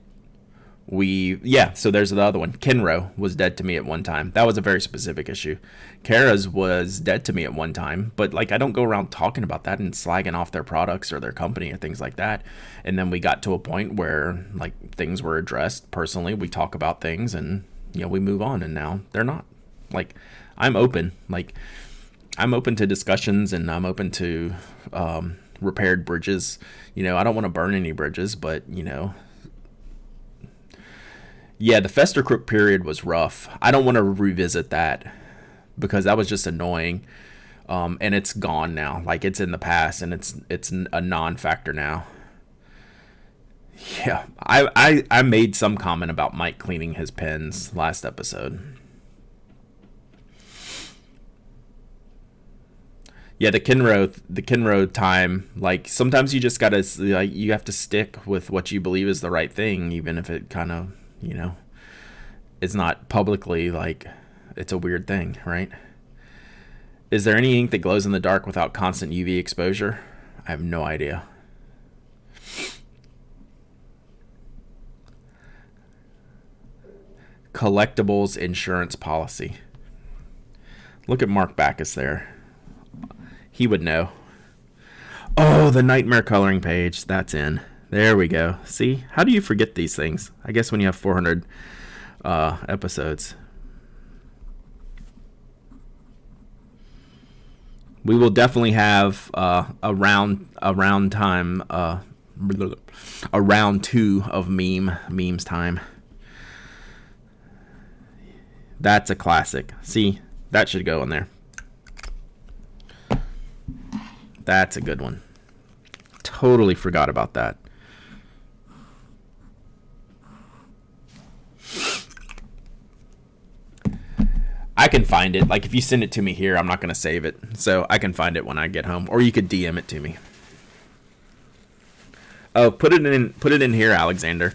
so there's the other one. Kenro was dead to me at one time. That was a very specific issue. Kara's was dead to me at one time, but like I don't go around talking about that and slagging off their products or their company or things like that. And then we got to a point where like things were addressed personally. We talk about things and we move on, and now they're not. Like, I'm open. Like, I'm open to discussions, and I'm open to repaired bridges. I don't want to burn any bridges, but, yeah, the Festercrook period was rough. I don't want to revisit that because that was just annoying. And it's gone now. Like, it's in the past, and it's a non-factor now. Yeah, I made some comment about Mike cleaning his pens last episode. Yeah, the Kinro time. Like, sometimes you just gotta, like, you have to stick with what you believe is the right thing, even if it kind of, it's not publicly, like, it's a weird thing, right? Is there any ink that glows in the dark without constant UV exposure? I have no idea. Collectibles insurance policy. Look at Mark Backus there. He would know. Oh, the nightmare coloring page. That's in. There we go. See? How do you forget these things? I guess when you have 400 episodes. We will definitely have a round two of memes time. That's a classic. See, that should go in there. That's a good one. Totally forgot about that. I can find it. Like, if you send it to me here, I'm not going to save it. So I can find it when I get home. Or you could DM it to me. Oh, put it in here, Alexander.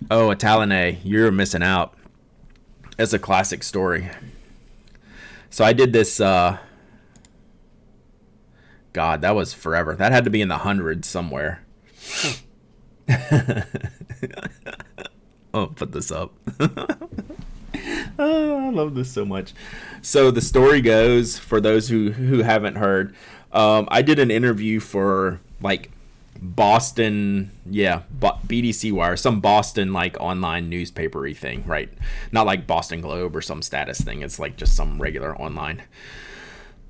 Oh, Italiane, you're missing out. It's a classic story. So I did this, God, that was forever. That had to be in the hundreds somewhere. Oh, put this up. Oh, I love this so much. So the story goes, for those who haven't heard, I did an interview for, like, Boston, BDC Wire, some Boston, like, online newspapery thing, right? Not like Boston Globe or some status thing. It's like just some regular online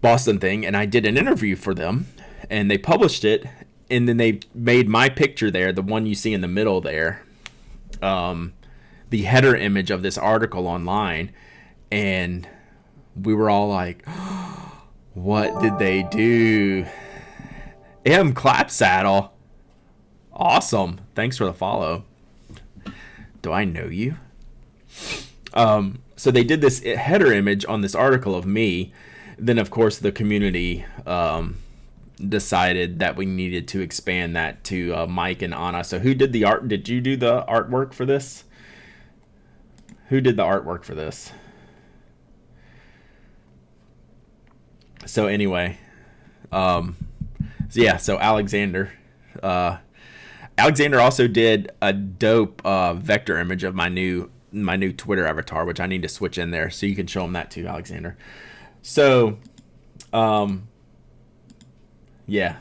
Boston thing. And I did an interview for them, and they published it, and then they made my picture there, the one you see in the middle there, the header image of this article online. And we were all like, what did they do? M. Clapsaddle. Awesome. Thanks for the follow. Do I know you? So they did this header image on this article of me. Then, of course, the community decided that we needed to expand that to Mike and Anna. So who did the art? Did you do the artwork for this? Who did the artwork for this? So anyway, so Alexander. Alexander also did a dope vector image of my new Twitter avatar, which I need to switch in there, so you can show him that too, Alexander. So,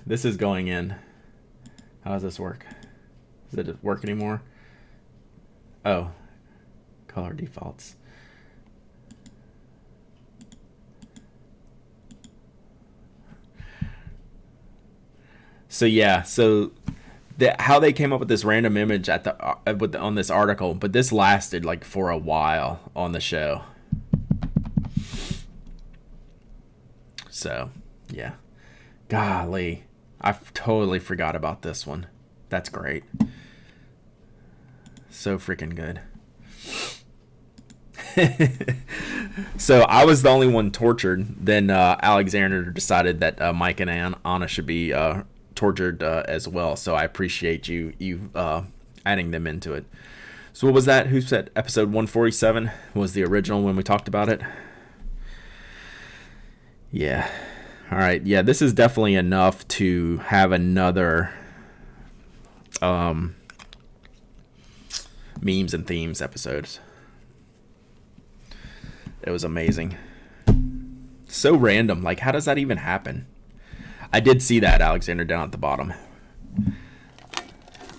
this is going in. How does this work? Does it work anymore? Oh, color defaults. So how they came up with this random image on this article, but this lasted like for a while on the show. So, yeah. Golly, I totally forgot about this one. That's great. So freaking good. So I was the only one tortured. Then Alexander decided that Mike and Anna should be tortured as well. So I appreciate you adding them into it. So what was that? Who said episode 147 was the original when we talked about it? Yeah. All right. Yeah, this is definitely enough to have another memes and themes episodes. It was amazing. So random. Like, how does that even happen? I did see that, Alexander, down at the bottom.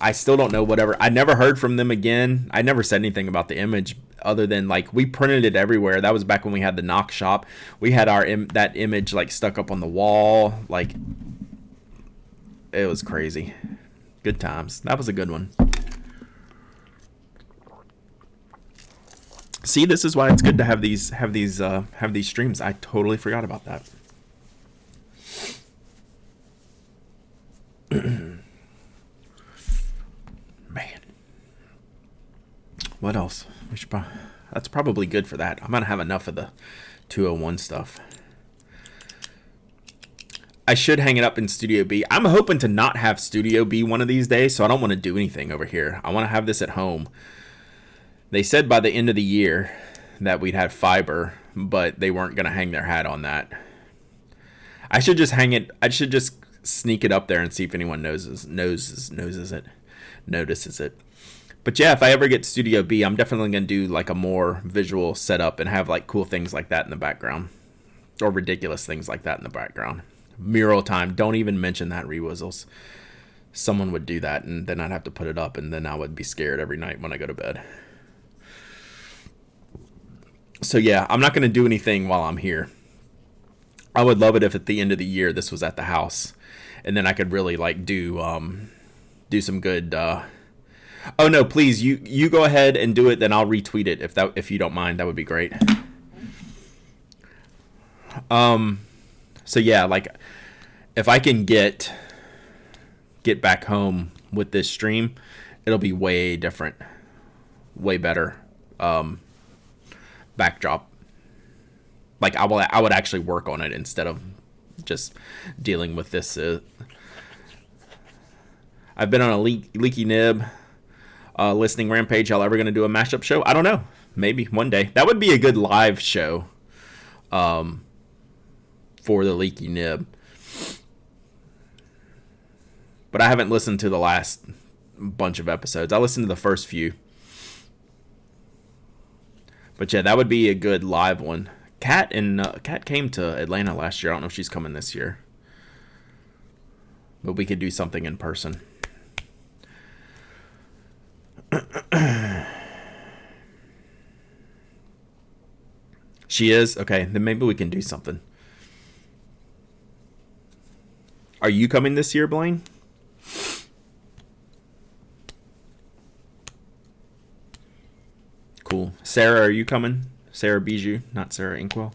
I still don't know whatever. I never heard from them again. I never said anything about the image other than like we printed it everywhere. That was back when we had the knock shop. We had that image like stuck up on the wall. Like it was crazy. Good times. That was a good one. See, this is why it's good to have these streams. I totally forgot about that. Man, what else? That's probably good for that. I'm gonna have enough of the 201 stuff. I should hang it up in Studio B. I'm hoping to not have Studio B one of these days, so I don't want to do anything over here. I want to have this at home. They said by the end of the year that we'd have fiber, but they weren't going to hang their hat on that. I should just hang it. I should just sneak it up there and see if anyone notices it. But yeah, if I ever get Studio B, I'm definitely going to do like a more visual setup and have like cool things like that in the background. Or ridiculous things like that in the background. Mural time. Don't even mention that, Rewizzles. Someone would do that, and then I'd have to put it up, and then I would be scared every night when I go to bed. So yeah, I'm not going to do anything while I'm here. I would love it if at the end of the year this was at the house, and then I could really like do some good. Oh no, please you go ahead and do it. Then I'll retweet it if you don't mind. That would be great. So yeah, like if I can get back home with this stream, it'll be way different, way better backdrop. Like I would actually work on it instead of just dealing with this. I've been on a leaky nib listening rampage. Y'all ever gonna do a mashup show? I don't know. Maybe one day. That would be a good live show. For the leaky nib. But I haven't listened to the last bunch of episodes. I listened to the first few. But yeah, that would be a good live one. Kat came to Atlanta last year. I don't know if she's coming this year. But we could do something in person. She is? Okay, then maybe we can do something. Are you coming this year, Blaine? Cool. Sarah, are you coming? Sarah Bijou, not Sarah Inkwell.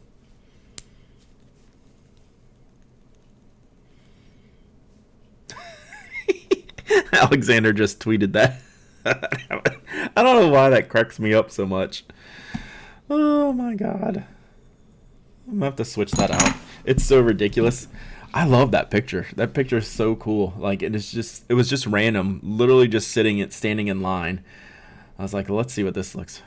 Alexander just tweeted that. I don't know why that cracks me up so much. Oh my god. I'm gonna have to switch that out. It's so ridiculous. I love that picture. That picture is so cool. Like it was just random. Literally just standing in line. I was like, let's see what this looks.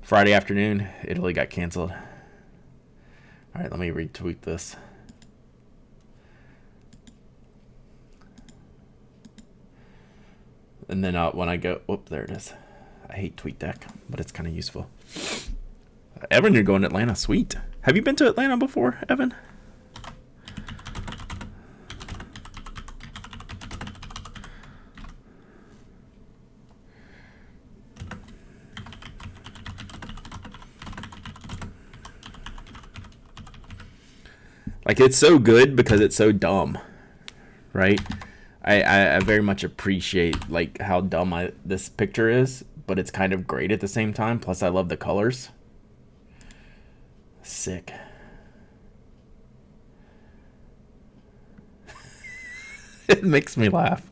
Friday afternoon, Italy got canceled. All right, let me retweet this. And then when I go, whoop, there it is. I hate TweetDeck, but it's kind of useful. Evan, you're going to Atlanta. Sweet. Have you been to Atlanta before, Evan? Like, it's so good because it's so dumb, right? I very much appreciate, like, how dumb this picture is, but it's kind of great at the same time. Plus, I love the colors. Sick. It makes me laugh.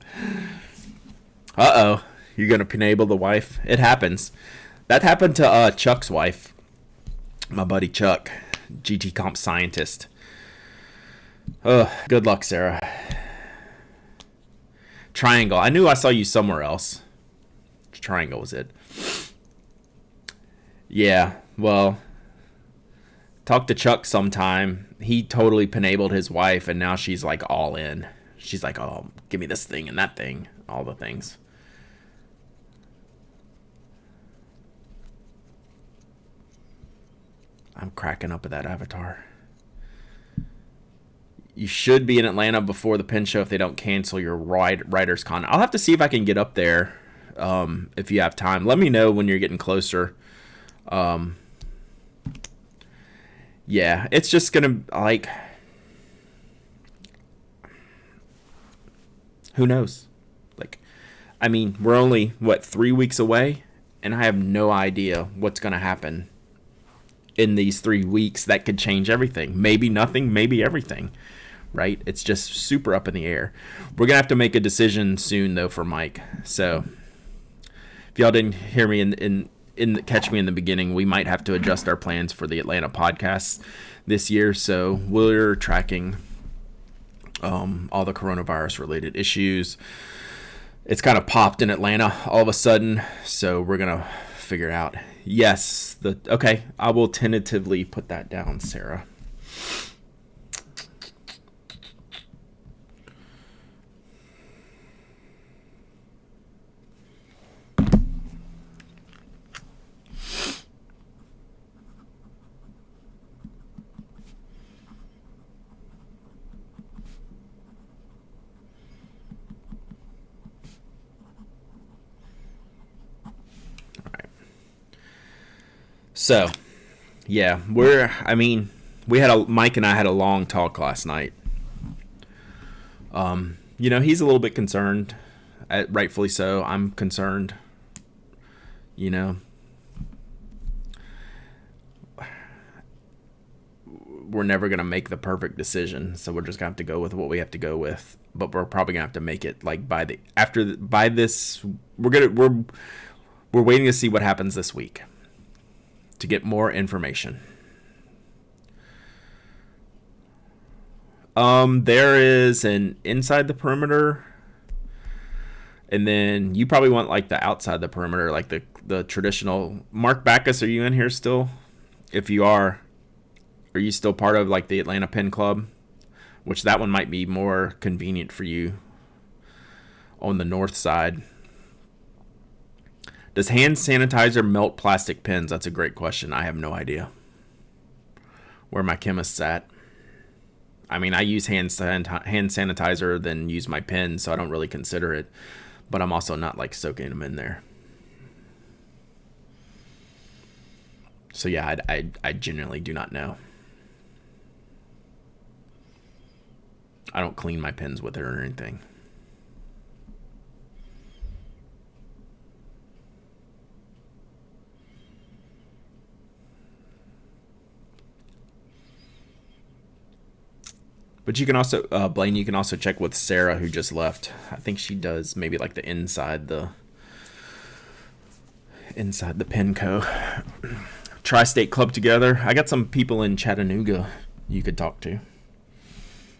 Uh-oh. You're going to enable the wife? It happens. That happened to Chuck's wife. My buddy Chuck, GT Comp scientist. Good luck, Sarah. Triangle. I knew I saw you somewhere else. Triangle was it. Yeah, well, talk to Chuck sometime. He totally penabled his wife, and now she's like all in. She's like, oh, give me this thing and that thing. All the things. I'm cracking up at that avatar. You should be in Atlanta before the Pen Show if they don't cancel your Writers Con. I'll have to see if I can get up there if you have time. Let me know when you're getting closer. Yeah, it's just going to, like, who knows? Like, I mean, we're only, 3 weeks away? And I have no idea what's going to happen in these 3 weeks. That could change everything. Maybe nothing, maybe everything, right? It's just super up in the air. We're going to have to make a decision soon, though, for Mike. So if y'all didn't hear me catch me in the beginning, we might have to adjust our plans for the Atlanta podcasts this year. So we're tracking all the coronavirus related issues. It's kind of popped in Atlanta all of a sudden, so we're gonna figure out. Yes, okay, I will tentatively put that down, Sarah. So, yeah, Mike and I had a long talk last night. He's a little bit concerned, rightfully so. I'm concerned, we're never going to make the perfect decision. So we're just going to have to go with what we have to go with, but we're probably going to have to make it like we're waiting to see what happens this week to get more information. There is an inside the perimeter, and then you probably want like the outside the perimeter, like the traditional. Mark Backus, are you in here still? If you are you still part of like the Atlanta Pen Club? Which that one might be more convenient for you on the north side. Does hand sanitizer melt plastic pens? That's a great question. I have no idea where my chemist's at. I mean, I use hand sanitizer, then use my pen, so I don't really consider it. But I'm also not like soaking them in there. So yeah, I genuinely do not know. I don't clean my pens with it or anything. But you can also, Blaine, you can also check with Sarah, who just left. I think she does maybe like the inside the Penco Tri-State Club together. I got some people in Chattanooga you could talk to,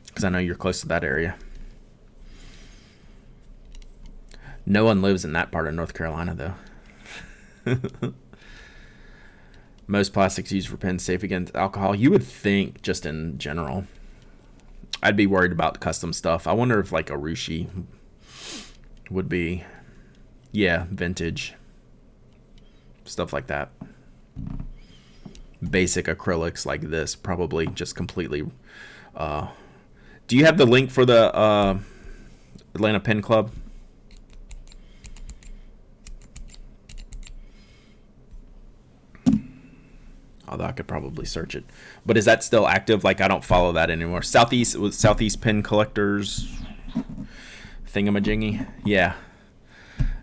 because I know you're close to that area. No one lives in that part of North Carolina, though. Most plastics used for pens safe against alcohol. You would think, just in general. I'd be worried about custom stuff. I wonder if like a Rushi would be, vintage. Stuff like that. Basic acrylics like this, probably just completely. Do you have the link for the Atlanta Pen Club? Although I could probably search it. But is that still active? Like, I don't follow that anymore. Southeast Pen Collectors thingamajiggy. Yeah.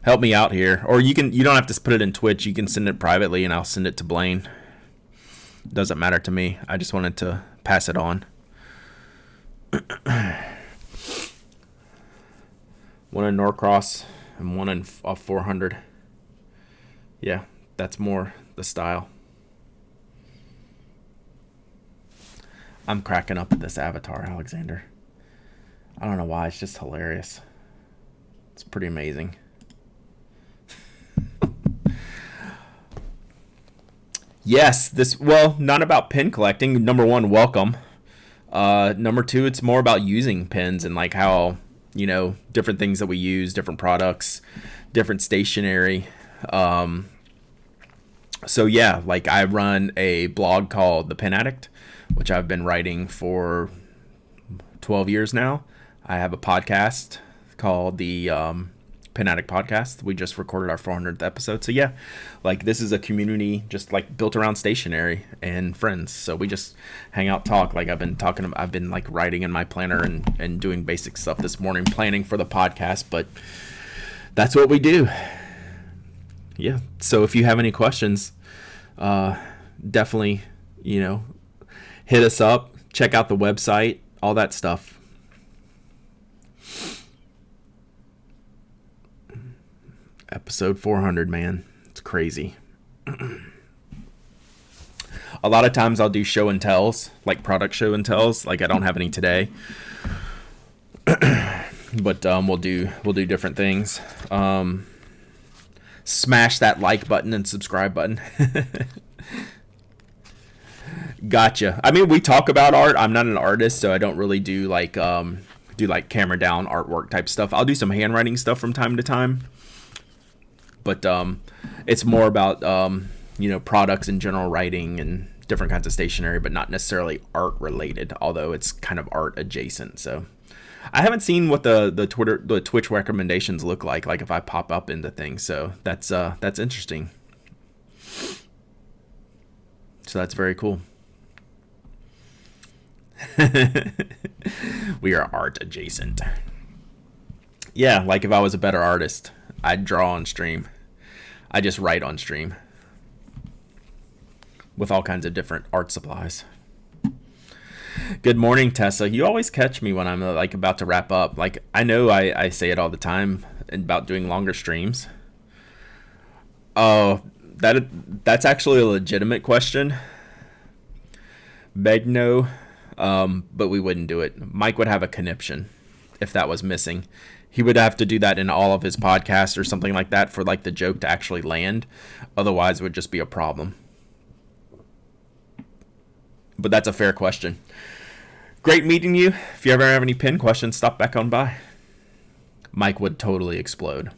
Help me out here. Or you don't have to put it in Twitch. You can send it privately and I'll send it to Blaine. Doesn't matter to me. I just wanted to pass it on. One in Norcross and one in 400. Yeah, that's more the style. I'm cracking up at this avatar, Alexander. I don't know why. It's just hilarious. It's pretty amazing. Yes, not about pen collecting. Number one, welcome. Number two, it's more about using pens and like how, different things that we use, different products, different stationery. So yeah, like I run a blog called the Pen Addict, which I've been writing for 12 years now. I have a podcast called the Pen Addict podcast. We just recorded our 400th episode. So yeah, like this is a community just like built around stationery and friends. So we just hang out, talk. Like I've been like writing in my planner and doing basic stuff this morning, planning for the podcast, but that's what we do. Yeah. So if you have any questions, definitely, hit us up, check out the website, all that stuff. Episode 400, man. It's crazy. A lot of times I'll do show and tells, like product show and tells. Like I don't have any today. But we'll do different things. Smash that like button and subscribe button. Gotcha. I mean, we talk about art. I'm not an artist, so I don't really do like camera down artwork type stuff. I'll do some handwriting stuff from time to time. But it's more about, products and general writing and different kinds of stationery, but not necessarily art related, although it's kind of art adjacent. So I haven't seen what the Twitch recommendations look like if I pop up into things. So that's interesting. So that's very cool. We are art adjacent. Yeah, like if I was a better artist, I'd draw on stream. I just write on stream with all kinds of different art supplies. Good morning, Tessa. You always catch me when I'm like about to wrap up. Like I know I say it all the time about doing longer streams. Oh, that's actually a legitimate question. Meg, no, but we wouldn't do it. Mike would have a conniption if that was missing. He would have to do that in all of his podcasts or something like that for like the joke to actually land. Otherwise, it would just be a problem. But that's a fair question. Great meeting you. If you ever have any pin questions, stop back on by. Mike would totally explode.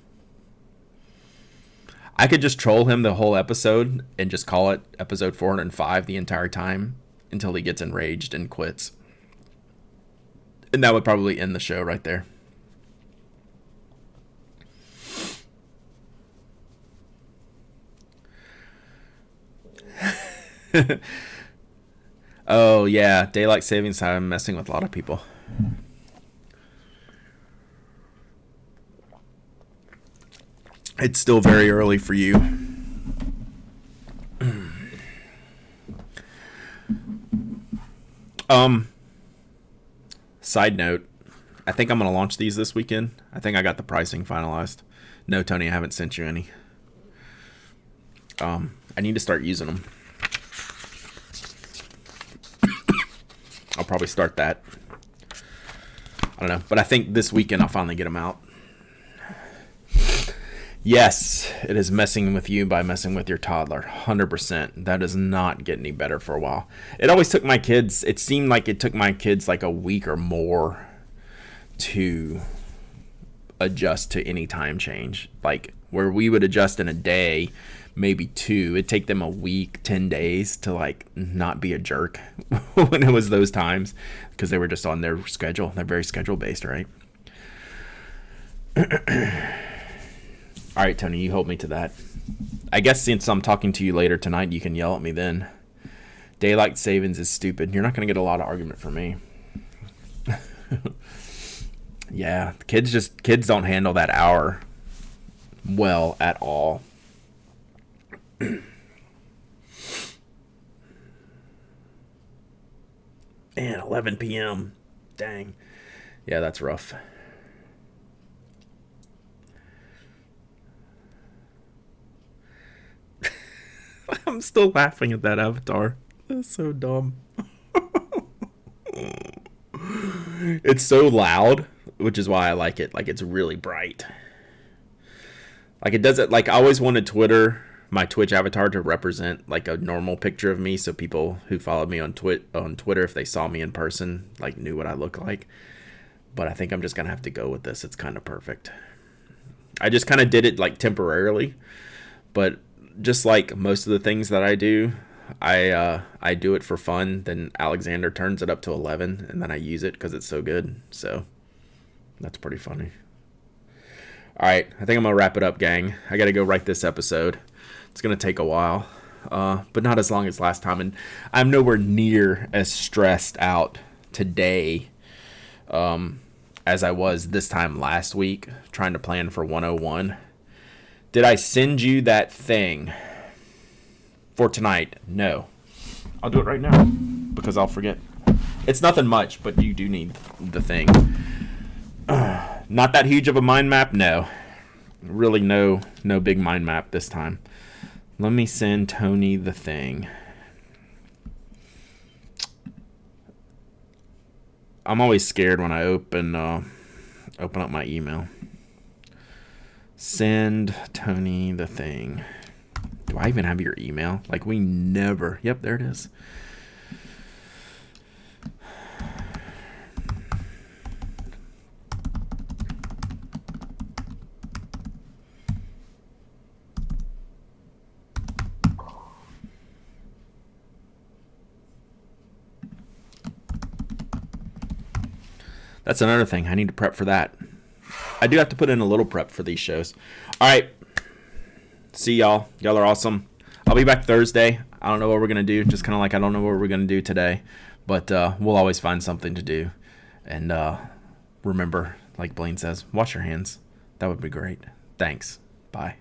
I could just troll him the whole episode and just call it episode 405 the entire time until he gets enraged and quits. And that would probably end the show right there. Oh yeah, daylight savings time messing with a lot of people. It's still very early for you. Side note, I think I'm gonna launch these this weekend. I think I got the pricing finalized. No, Tony, I haven't sent you any. I need to start using them. I'll probably start that. I don't know, but I think this weekend I'll finally get them out. Yes, it is messing with you by messing with your toddler. 100%. That does not get any better for a while. It always took my kids, it seemed like it took my kids like a week or more to adjust to any time change. Like where we would adjust in a day, maybe 2, it'd take them a week, 10 days to like not be a jerk when it was those times because they were just on their schedule. They're very schedule based, right? All right, Tony, you hold me to that. I guess since I'm talking to you later tonight, you can yell at me then. Daylight savings is stupid. You're not going to get a lot of argument from me. Yeah, kids don't handle that hour well at all. Man, 11 p.m. Dang. Yeah, that's rough. I'm still laughing at that avatar. That's so dumb. It's so loud, which is why I like it. Like, it's really bright. Like, it doesn't, like, I always wanted my Twitch avatar to represent, like, a normal picture of me, so people who followed me on Twitter, if they saw me in person, like, knew what I look like. But I think I'm just gonna have to go with this. It's kind of perfect. I just kind of did it, like, temporarily. But just like most of the things that I do, I do it for fun. Then Alexander turns it up to 11, and then I use it because it's so good. So that's pretty funny. All right, I think I'm gonna wrap it up, gang. I gotta go write this episode. It's gonna take a while, but not as long as last time. And I'm nowhere near as stressed out today as I was this time last week trying to plan for 101. Did I send you that thing for tonight? No. I'll do it right now because I'll forget. It's nothing much, but you do need the thing. Not that huge of a mind map, no. Really no big mind map this time. Let me send Tony the thing. I'm always scared when I open up my email. Send Tony the thing. Do I even have your email? Like, we never. Yep, there it is. That's another thing. I need to prep for that. I do have to put in a little prep for these shows. All right. See y'all. Y'all are awesome. I'll be back Thursday. I don't know what we're going to do. Just kind of like I don't know what we're going to do today. But we'll always find something to do. And remember, like Blaine says, wash your hands. That would be great. Thanks. Bye.